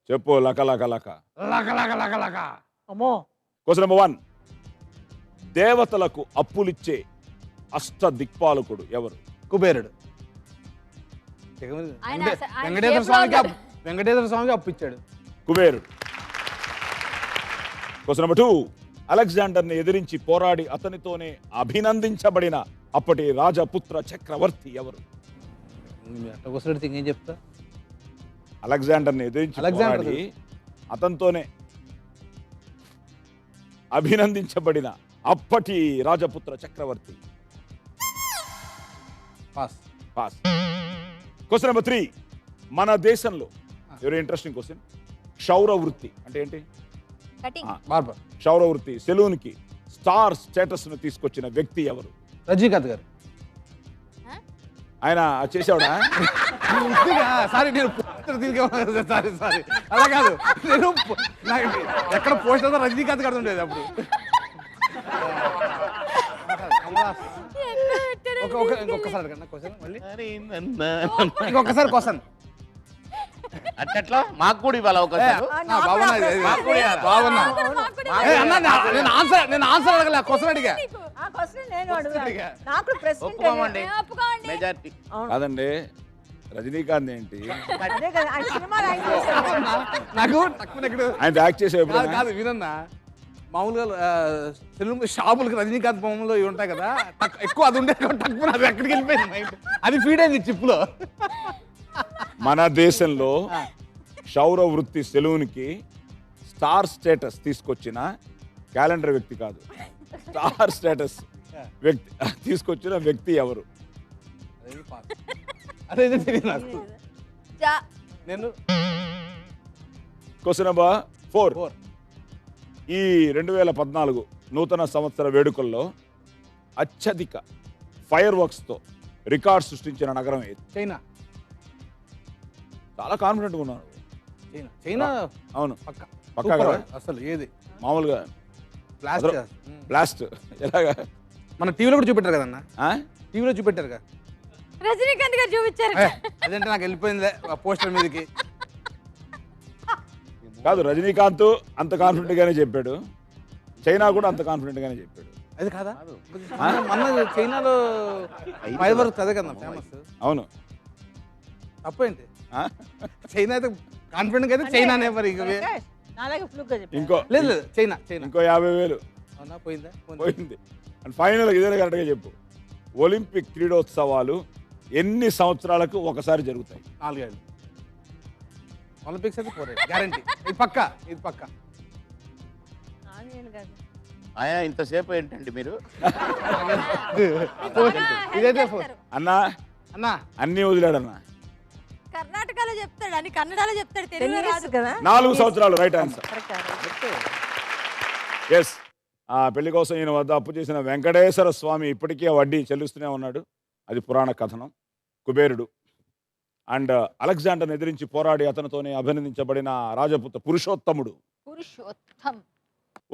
చెప్పు. లక లక లక అమ్మో. Question number 1. దేవతలకు అప్పులిచ్చే అష్ట దిక్పాలకుడు ఎవరు? కుబేరుడు. వెంకటేశ్వర స్వామికి అప్పు ఇచ్చాడు కుబేరుడు. Question number 2. అలెగ్జాండర్ని ఎదిరించి పోరాడి అతనితోనే అభినందించబడిన అప్పటి రాజపుత్ర చక్రవర్తి ఎవరు? ఏం చెప్తా? అలెగ్జాండర్ని ఎదిరించి పోరాడి అతనితోనే అభినందించబడిన అప్పటి రాజపుత్ర చక్రవర్తి. పాస్. Question number 3. మన దేశంలో వెరీ ఇంట్రెస్టింగ్ క్వశ్చన్. క్షౌర వృత్తి అంటే ఏంటి? క్షౌర వృత్తి సెలూన్కి స్టార్ స్టేటస్ ను తీసుకొచ్చిన వ్యక్తి ఎవరు? రజనీకాంత్ గారు. ఆయన చేసావుడా? సారీ, నేను సారీ అలా కాదు, నేను ఎక్కడ పోస్ట్ అవుతా రజనీకాంత్ గారు ఉండేది అప్పుడు. ఇంకొకసారి అడగండి క్వశ్చన్, మళ్ళీ ఇంకొకసారి క్వశ్చన్. అట్లా మాకు కూడా ఇవ్వాలి అవకాశం. నేను ఆన్సర్ అడగలే, క్వశ్చన్ అడిగా. మెజారిటీ కాదండి, రజనీకాంత్ ఏంటి నాకు ఆయన యాక్ట్ చేసే కాదు వినన్నా. మామూలుగా సెలూన్ షాపులకి రజనీకాంత్ బొమ్మలో ఇవి ఉంటాయి కదా, ఎక్కువ అది ఉండే తక్కువ, అది ఎక్కడికి వెళ్ళిపోయింది మైండ్, అది ఫీడ్ అయింది చిప్పులో. మన దేశంలో క్షౌర వృత్తి సెలూన్కి స్టార్ స్టేటస్ తీసుకొచ్చిన క్యాలెండర్ వ్యక్తి కాదు, స్టార్ స్టేటస్ వ్యక్తి తీసుకొచ్చిన వ్యక్తి ఎవరు? అదైతే తెలియదు నాకు. జా- నేను క్వశ్చన్ నెంబర్ 4. 4. ఈ 2014 నూతన సంవత్సర వేడుకల్లో అత్యధిక ఫైర్ వర్క్స్తో రికార్డ్ సృష్టించిన నగరం ఏది? చైనా. చాలా కాన్ఫిడెంట్గా ఉన్నాను. చైనా అవును, పక్క పక్కా కదా? అసలు ఏది మామూలుగా బ్లాస్ట్ బ్లాస్ట్ ఎలాగా? మన టీవీలో కూడా చూపెట్టారు కదన్న, ఆ? టీవీలో చూపెట్టారు కదా. రజనీకాంత్ గారు చూపించారు. అదంటే నాకు వెళ్ళిపోయింది ఆ పోస్టర్ మీదకి. కాదు, రజనీకాంత్ అంత కాన్ఫిడెంట్ గానే చెప్పాడు, చైనా కూడా అంత కాన్ఫిడెంట్ గానే చెప్పాడు. అది కాదా? మన చైనాలో ఫైర్ వర్క్స్ అదే కదా ఫేమస్. అవును. తప్పేంటి? ఆ? చైనా అయితే కాన్ఫిడెంట్ అయితే చైనానే మరి. ఇక అలాగే ఫ్లూక్ గా చెప్పారు. ఇంకో లేదు లేదు చైనా చైనా. ఇంకో 50,000 అవునా? పోయిందా? పోయింది. అండ్ ఫైనల్ ఇదే కరెక్ట్గా చెప్పు. ఒలింపిక్ క్రీడోత్సవాలు ఎన్ని సంవత్సరాలకు ఒకసారి జరుగుతాయి? 4 ఏళ్ళు. ఒలింపిక్స్ అయితే 4 గ్యారంటీ. ఇది పక్క, ఇది పక్క. నాలుగేళ్ళు కాదు. ఆయా ఇంతసేపు ఏంటండి మీరు? ఇదైతే 4. అన్నా అన్నా అన్నీ వదిలాడన్నా. కర్ణాటకలో చెప్తాడు అని కన్నడలో చెప్తాడు, తెలుగులో రాదు తెలుగు కదా? 4 సంవత్సరాలు రైట్ ఆన్సర్. కరెక్ట్. ఎస్. ఆ పెళ్లి కోసం ఈయన వద్ద అప్పు చేసిన వెంకటేశ్వర స్వామి ఇప్పటికీ ఆ వడ్డీ చెల్లిస్తూనే ఉన్నాడు. అది పురాణ కథనం. కుబేరుడు అండ్ అలెగ్జాండర్ని ఎదిరించి పోరాడి అతనితోనే అభినందించబడిన రాజపుత్ర పురుషోత్తముడు.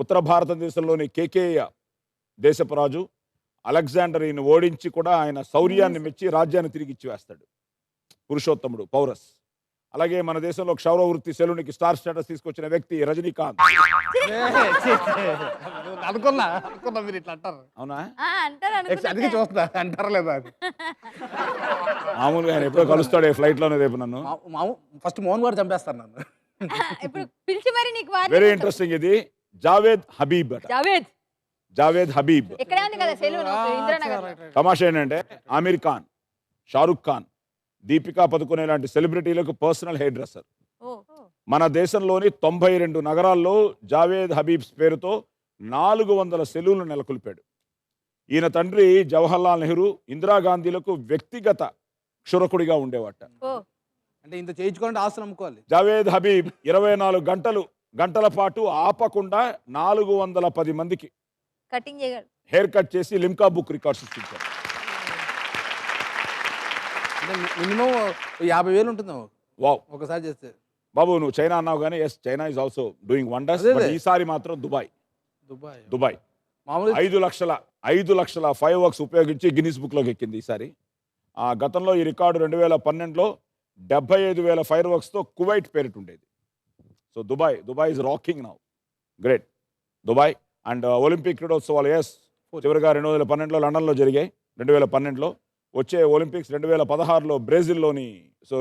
ఉత్తర భారతదేశంలోని కేకేయ దేశపు రాజు అలెగ్జాండర్ ఈయన ఓడించి కూడా ఆయన శౌర్యాన్ని మెచ్చి రాజ్యాన్ని తిరిగి ఇచ్చివేస్తాడు. పురుషోత్తముడు పౌరస్. అలాగే మన దేశంలో క్షౌర వృత్తి సెలూనికి స్టార్ స్టేటస్ తీసుకొచ్చిన వ్యక్తి రజనీకాంత్. అనుకున్నా మీరు ఇట్లా అంటారు. అవునా? అందుకే చూస్తా అంటారా లేదా అది. మామూలుగా ఆయన ఎప్పుడో కలుస్తాడు ఫ్లైట్ లోనే రేపు నన్ను. ఫస్ట్ మోహన్ గారు చంపేస్తాను నన్ను. ఇప్పుడు పిలిచి మరి నీకు వెరీ ఇంట్రెస్టింగ్. ఇది జావేద్ హబీబ్ అట. జావేద్ హబీబ్. ఇక్కడే ఉంది కదా సెలూన్ ఇంద్రనగర్. తమాషా ఏంటంటే ఆమిర్ ఖాన్, షారుఖ్ ఖాన్, దీపికా పదుకునే లాంటి సెలబ్రిటీలకు పర్సనల్ హెయిర్ డ్రెస్సర్. మన దేశంలోని 92 నగరాల్లో జావేద్ హబీబ్స్ పేరుతో 400 సెలూన్లు నెలకొల్పాడు. ఈయన తండ్రి జవహర్లాల్ నెహ్రూ, ఇందిరాగాంధీలకు వ్యక్తిగత క్షురకుడిగా ఉండేవాట. అంటే ఇంత చేయించుకోవాలంటే ఆస్తులు అమ్ముకోవాలి. జావేద్ హబీబ్ 24 గంటల పాటు ఆపకుండా 410 మందికి కటింగ్ చేయగలడు. హెయిర్ కట్ చేసి లిమ్కా బుక్ రికార్డ్ సృష్టించారు. అంటే మినిమం 50,000 ఉంటుంది వావ్. ఒకసారి చేస్తే. బాబు నువ్వు చైనా అన్నావు కానీ yes, China is also doing wonders. ఈసారి మాత్రం దుబాయ్ మామూలు 5 లక్షల ఫైర్ వర్క్స్ ఉపయోగించి గిన్నిస్ బుక్లోకి ఎక్కింది ఈసారి. ఆ గతంలో ఈ రికార్డు 2012లో 75,000 ఫైర్ వర్క్స్తో కువైట్ పేరిట ఉండేది. So Dubai is rocking now. Great Dubai. And Olympic క్రీడోత్సవాలు ఎస్ చివరిగా 2012లో లండన్లో జరిగాయి. 2012లో వచ్చే ఒలింపిక్స్ 2016లో బ్రెజిల్లోని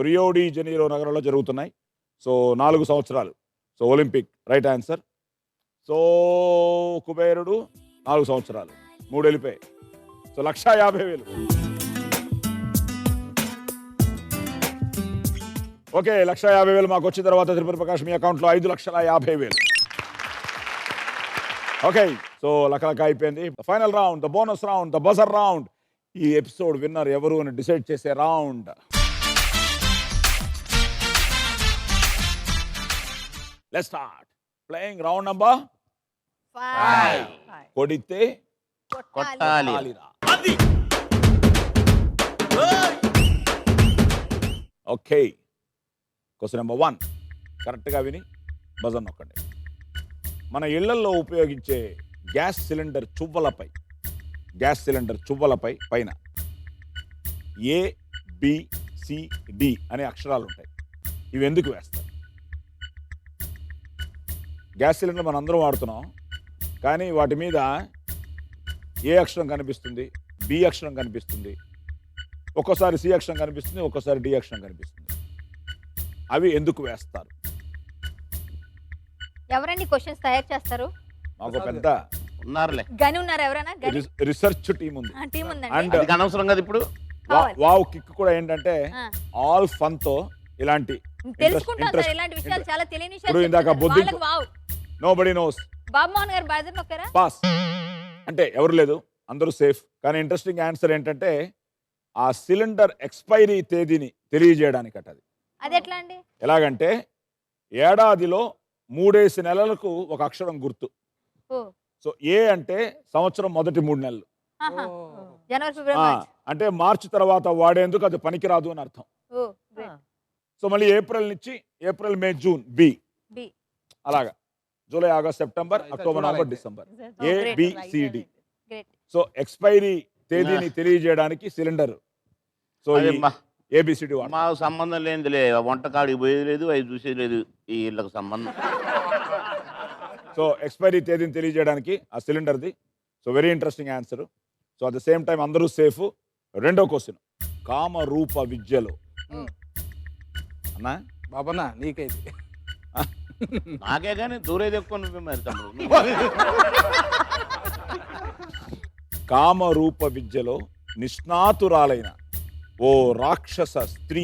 రియో డి జనీరో నగరంలో జరుగుతున్నాయి. సో 4 సంవత్సరాలు. So Olympic right answer. So కుబేరుడు 4 సంవత్సరాలు, 3 వెళ్ళిపోయాయి. సో 150,000. ఓకే, 150,000 మాకు వచ్చిన తర్వాత తిరుపతి ప్రకాష్ మీ అకౌంట్లో 5,50,000. ఓకే, సో లక అయిపోయింది. Final round, the bonus round, the buzzer round. ఈ ఎపిసోడ్ విన్నర్ ఎవరు అని డిసైడ్ చేసే round. Let's start playing round number 5. కొడితే కొట్టాలిరా. ఓకే, క్వశ్చన్ నెంబర్ 1 కరెక్ట్గా విని బజర్ నొక్కండి. మన ఇళ్లల్లో ఉపయోగించే గ్యాస్ సిలిండర్ చువ్వలపై పైన ఏ బి సి డి అనే అక్షరాలు ఉంటాయి. ఇవి ఎందుకు వేస్తారు? గ్యాస్ సిలిండర్ మనం అందరం వాడుతున్నాం, కానీ వాటి మీద ఏ అక్షరం కనిపిస్తుంది, బి అక్షరం కనిపిస్తుంది, ఒక్కోసారి సి అక్షరం కనిపిస్తుంది, ఒక్కోసారి డి అక్షరం కనిపిస్తుంది. అవి ఎందుకు వేస్తారు? ఎవరండి క్వశ్చన్స్ తయారు చేస్తారు? మాకు పెద్ద ఉన్నారులే, గని ఉన్నారు ఎవరైనా? రిసెర్చ్ టీం ఉంది. టీం ఉందండి. అండ్ అనవసరం కదా ఇప్పుడు. వావ్ కిక్ కూడా ఏంటంటే ఆల్ ఫన్ తో ఇలాంటి తెలుసుకుంటాం సార్, ఇలాంటి విషయాలు చాలా తెలియని ఇప్పుడు ఇందాక విషయాలు. Wow, nobody knows. Babu Mohan garu buzzer నొక్కారా? Pass అంటే ఎవరు లేదు, అందరూ సేఫ్. కానీ ఇంట్రెస్టింగ్ ఆన్సర్ ఏంటంటే ఆ సిలిండర్ ఎక్స్పైరీ తేదీని తెలియజేయడానికట అది. అది ఎట్లా అండి? ఎలాగంటే ఏడాదిలో 3 నెలలకు ఒక అక్షరం గుర్తు. ఓ సో ఏ అంటే సంవత్సరం మొదటి 3 నెలలు. ఆహా. జనవరి ఫిబ్రవరి మార్చ్. అంటే మార్చి తర్వాత వాడేందుకు అది పనికిరాదు అని అర్థం. Oh great. సో మళ్ళీ ఏప్రిల్ నుంచి April May June B, B. అలాగా జూలై ఆగస్ట్ సెప్టెంబర్ అయితే అక్టోబర్ చూడాలి నవంబర్ అయితే. December Oh, a great. B C D. Great. So expiry తేదీని తెలియజేయడానికి సిలిండర్. సో అదే ఏబిసిడి మాకు సంబంధం లేనిదిలే, వంటకాడికి పోయేది లేదు, అవి చూసేది లేదు, వీళ్ళకి సంబంధం. సో ఎక్స్పైరీ తేదీని తెలియజేయడానికి ఆ సిలిండర్ది. So very interesting answer. So at the same time అందరూ సేఫ్. రెండో క్వశ్చన్, కామరూప విద్యలో అన్నా బాబన్నా నీకైతే నాకే కానీ దూరేది ఎక్కువ నువ్వే మరి తమ్ముడు. కామరూప విద్యలో నిష్ణాతురాలైన ఓ రాక్షస స్త్రీ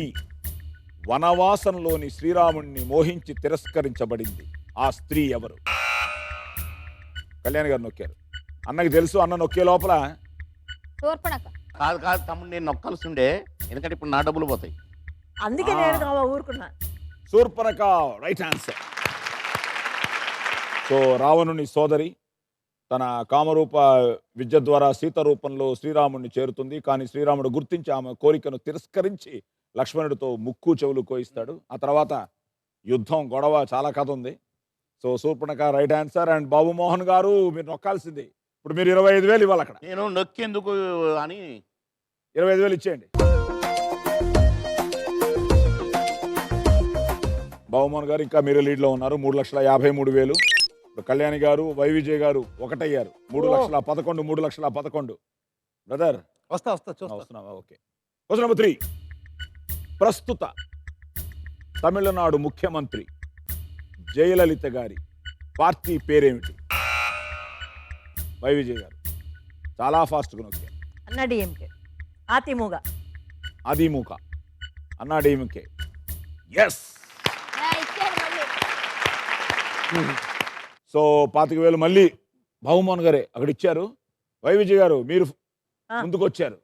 వనవాసంలోని శ్రీరాముణ్ణి మోహించి తిరస్కరించబడింది. ఆ స్త్రీ ఎవరు? కళ్యాణ్ గారు నొక్కారు. అన్నకి తెలుసు, అన్న నొక్కే లోపల శూర్పణఖ. కాదు కాదు తమ్ముడు, నేను నొక్కాల్సి ఉండే, ఎందుకంటే ఇప్పుడు నా డబ్బులు పోతాయి. అందుకే నేను ఊరుకున్నా. Shurpanakha right answer. సో రావణుని సోదరి తన కామరూప విద్య ద్వారా సీత రూపంలో శ్రీరాముడిని చేరుతుంది. కానీ శ్రీరాముడు గుర్తించి ఆమె కోరికను తిరస్కరించి లక్ష్మణుడితో ముక్కు చెవులు కోయిస్తాడు. ఆ తర్వాత యుద్ధం, గొడవ, చాలా కథ ఉంది. So Shurpanakha right answer. And Babu Mohan garu మీరు నొక్కాల్సింది. ఇప్పుడు మీరు 25,000 ఇవ్వాలి. అక్కడ నేను నొక్కేందుకు అని 25,000 ఇచ్చేయండి. బాబుమోహన్ గారు ఇంకా మీరు లీడ్లో ఉన్నారు. 3,53,000. ఇప్పుడు కళ్యాణి గారు, వైవిజయ్ గారు ఒకటయ్యారు. 3,11,000, 3,11,000. బ్రదర్ వస్తా చూస్తా. వస్తున్నావా? ఓకే. Question number 3. ప్రస్తుత తమిళనాడు ముఖ్యమంత్రి జయలలిత గారి పార్టీ పేరేమిటి? వైవిజయ్ గారు చాలా ఫాస్ట్గా నొక్కారు. అన్నా డిఎంకే, ఆతిమూగ. అదిముఖ, అన్నా డిఎంకే. ఎస్. ఇచ్చారు మళ్ళీ. సో 25,000 మళ్ళీ బాబుమోహన్ గారే అక్కడ ఇచ్చారు. వైవిజయ్ గారు మీరు ముందుకు వచ్చారు.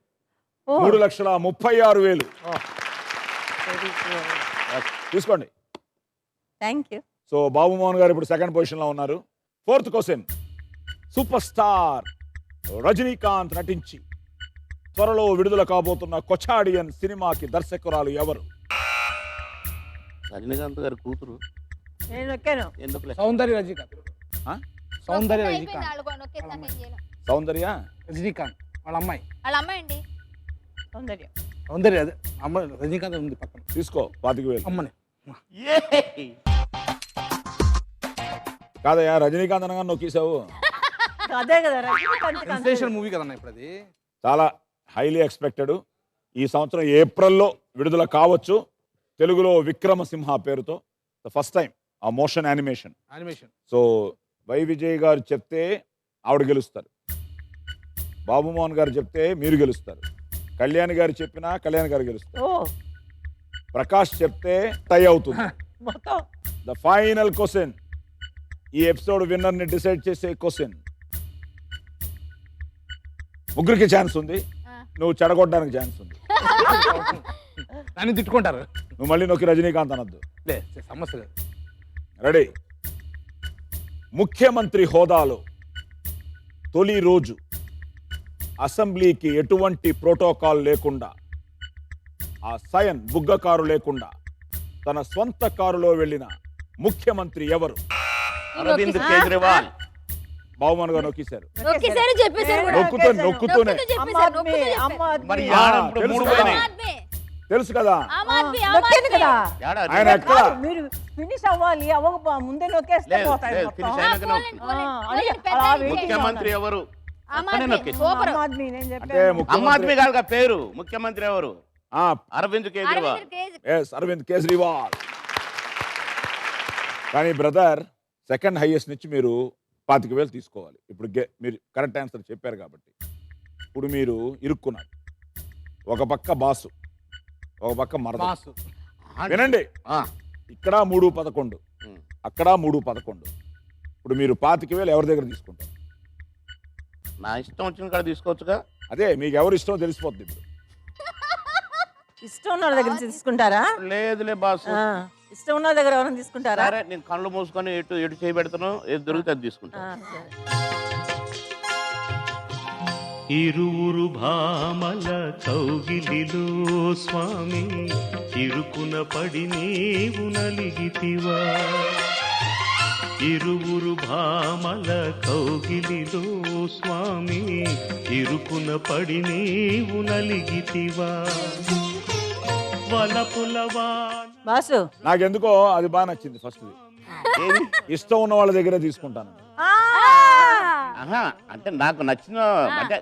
3,36,000 తీసుకోండి. Thank you. సో బాబుమోహన్ గారు ఇప్పుడు సెకండ్ పొజిషన్లో ఉన్నారు. 4th question, super star Rajinikanth నటించి త్వరలో విడుదల కాబోతున్న కొచాడియన్ సినిమాకి దర్శకురాలు ఎవరు? రజనీకాంత్ గారి కూతురు. నేను నొక్కాను. ఎందుకులే, సౌందర్య రజనీకాంత్. సౌందర్య రజనీకాంత్. సౌందర్య రజనీకాంత్ వాళ్ళ అమ్మాయి. వాళ్ళ అమ్మాయి అండి. సౌందర్య. సౌందర్య అదే అమ్మాయి. రజనీకాంత్ ఉంది పక్కన. తీసుకో 25,000. అమ్మని. కాదయ్యా, రజనీకాంత్ అనగా నొక్కేసావు. అదే కదా రజనీకాంత్. సెన్సేషన్ మూవీ కదన్నా ఇప్పుడు అది. చాలా హైలీ ఎక్స్పెక్టెడ్. ఈ సంవత్సరం ఏప్రిల్లో విడుదల కావచ్చు. తెలుగులో విక్రమసింహ పేరుతో ఫస్ట్ టైం ఆ మోషన్ యానిమేషన్. సో వైవిజయ్ గారు చెప్తే ఆవిడ గెలుస్తారు, బాబుమోహన్ గారు చెప్తే మీరు గెలుస్తారు, కళ్యాణ్ గారు చెప్పినా కళ్యాణ్ గారు గెలుస్తారు, ప్రకాష్ చెప్తే టై అవుతుంది. ద ఫైనల్ క్వశ్చన్, ఈ ఎపిసోడ్ విన్నర్ ని డిసైడ్ చేసే క్వశ్చన్. ముగ్గురికి ఛాన్స్ ఉంది, నువ్వు చెడగొట్టడానికి ఛాన్స్ ఉంది. నన్ను తిట్టుకుంటారు. నువ్వు మళ్ళీ నొక్కి రజనీకాంత్ అనొద్దు. సమస్య లేదు. రెడీ. ముఖ్యమంత్రి హోదాలో తొలి రోజు అసెంబ్లీకి ఎటువంటి ప్రోటోకాల్ లేకుండా, ఆ సయన్ బుగ్గ కారు లేకుండా తన స్వంత కారులో వెళ్ళిన ముఖ్యమంత్రి ఎవరు? అరవింద్ కేజ్రీవాల్. బాబుమోహన్ గారు నొక్కేశారు. నొక్కుతూనే మరి ఇప్పుడు మూడు పోయినాయి. తెలుసు కదా ఆయన ఎక్కడ మీరు ఫినిష్ అవ్వాలి, అవ్వక ముందే నొక్కేస్తే లేదు, పోతాయి లేదు, మొత్తం. finish అయినాక నొక్కు. అలా waiting ముఖ్యమంత్రి ఉన్నాం. ఎవరు? ఆమ్ అక్కడే ఆద్మీ. నొక్కేసి. సూపర్. ఆమ్ ఆద్మీ నేను అంటే చెప్పాను. ఆమ్ ఆద్మీ ముఖ్యమంత్రి కాదు కదా పేరు. ముఖ్యమంత్రి ఎవరు? అరవింద్ కేజ్రీవాల్. అరవింద్ కేజ్రీవాల్. కానీ బ్రదర్ సెకండ్ హైయెస్ట్ నుంచి మీరు 25,000 తీసుకోవాలి. ఇప్పుడు మీరు కరెక్ట్ ఆన్సర్ చెప్పారు కాబట్టి ఇప్పుడు మీరు ఇరుక్కున్నారు. ఒక పక్క బాసు, ఒక పక్క మరద. వినండి, ఇక్కడ 3-11, అక్కడ 3-11. ఇప్పుడు మీరు 25,000 ఎవరి దగ్గర తీసుకుంటారు? నా ఇష్టం వచ్చిన కాడ తీసుకోవచ్చుగా. అదే మీకు ఎవరు ఇష్టమో తెలిసిపోతుంది ఇప్పుడు. ఇష్టం ఉన్న వాళ్ళ దగ్గర నుంచి తీసుకుంటారా? లేదులే బాస్. ఇష్టం ఉన్న వాళ్ళ దగ్గర ఎవరైనా తీసుకుంటారా? సరే నేను కళ్ళు మూసుకొని ఎటు చేయబెడతాను, ఏది దొరికితే అది తీసుకుంటాను. సరే. ఇరువురు భామల కౌగిలిలో స్వామి ఇరుకున పడి నీవు నలిగితివా. ఇరువురు భామల కౌగిలిలో స్వామి ఇరుకున పడి నీవు నలిగితివా. వలపులవా బాసు నాకెందుకో అది బాగా నచ్చింది ఫస్ట్. ఇష్టం ఉన్న వాళ్ళ దగ్గర తీసుకుంటాను. ఆహా, అంటే నాకు నచ్చిన అంటే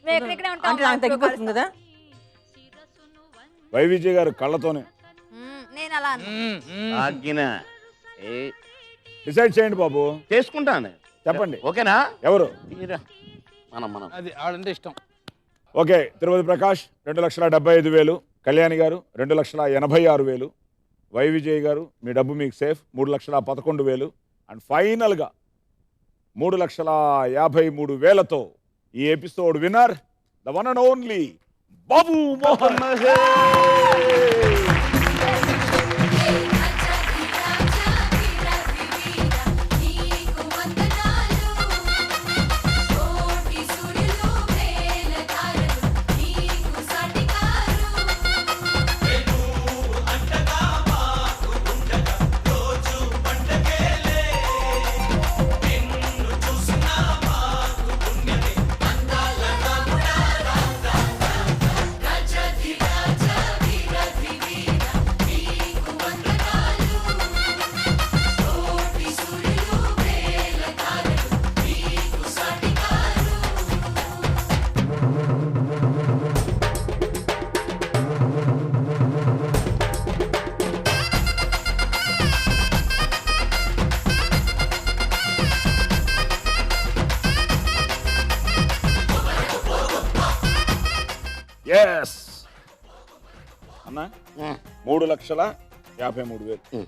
మేము ఇక్కడే ఉంటాం. అంటే నాకు తగ్గిపోతుంది కదా. వైవిజయ్ గారు కళ్ళతోనే నేను అలా అన్నా. ఆజ్ఞన. డిసైడ్ చేయండి బాబు. చేసుకుంటాను. చెప్పండి. ఓకేనా? ఎవరు? తీరా. మనం అది ఆడంటే ఇష్టం. ఓకే, తిరుపతి ప్రకాష్ 2,75,000, కళ్యాణి గారు 2,86,000, వైవిజయ్ గారు మీ డబ్బు మీకు సేఫ్ 3,11,000, అండ్ ఫైనల్గా 3,53,000తో ఈ episode winner the one and only Babu Mohan Mahesh. Yes అన్నా 3,53,000.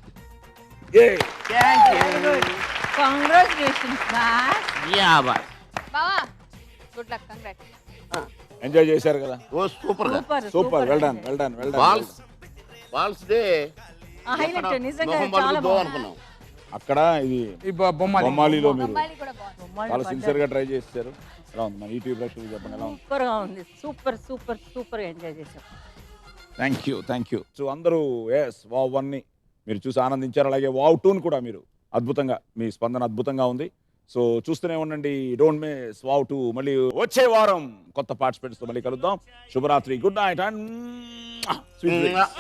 కంగ్రాచులేషన్స్ బావా గుడ్ లక్, కంగ్రాట్స్. ఎంజాయ్ చేశారు కదా? ఓ సూపర్ గా. Super, well done, well done, well done. Balls day highlight నిజంగా మొహం చాలా పలుకుతో అనుకున్నాం. అక్కడ ఇది ఈ బొమ్మాలిలో మీరు అమ్మాయిలు కూడా బాగుంది. చాలా సిన్సియర్ గా ట్రై చేస్తారు. ఎలా ఉంది మన ఈటీవీ ప్రేక్షకులు చెప్పండి, ఎలా ఉంది? సూపర్ గా ఉంది. సూపర్ సూపర్ సూపర్ ఎంజాయ్ చేశాం. Thank you. సో అందరూ ఎస్ వావ్ 1ని మీరు చూసి ఆనందించారు. అలాగే వావ్ 2ని కూడా మీరు అద్భుతంగా, మీ స్పందన అద్భుతంగా ఉంది. సో చూస్తూనే ఉండండి, డోంట్ మిస్ వావ్ 2. మళ్ళీ వచ్చే వారం కొత్త పార్టిసిపెంట్స్ తో మళ్ళీ కలుద్దాం. శుభరాత్రి, good night and sweet dreams.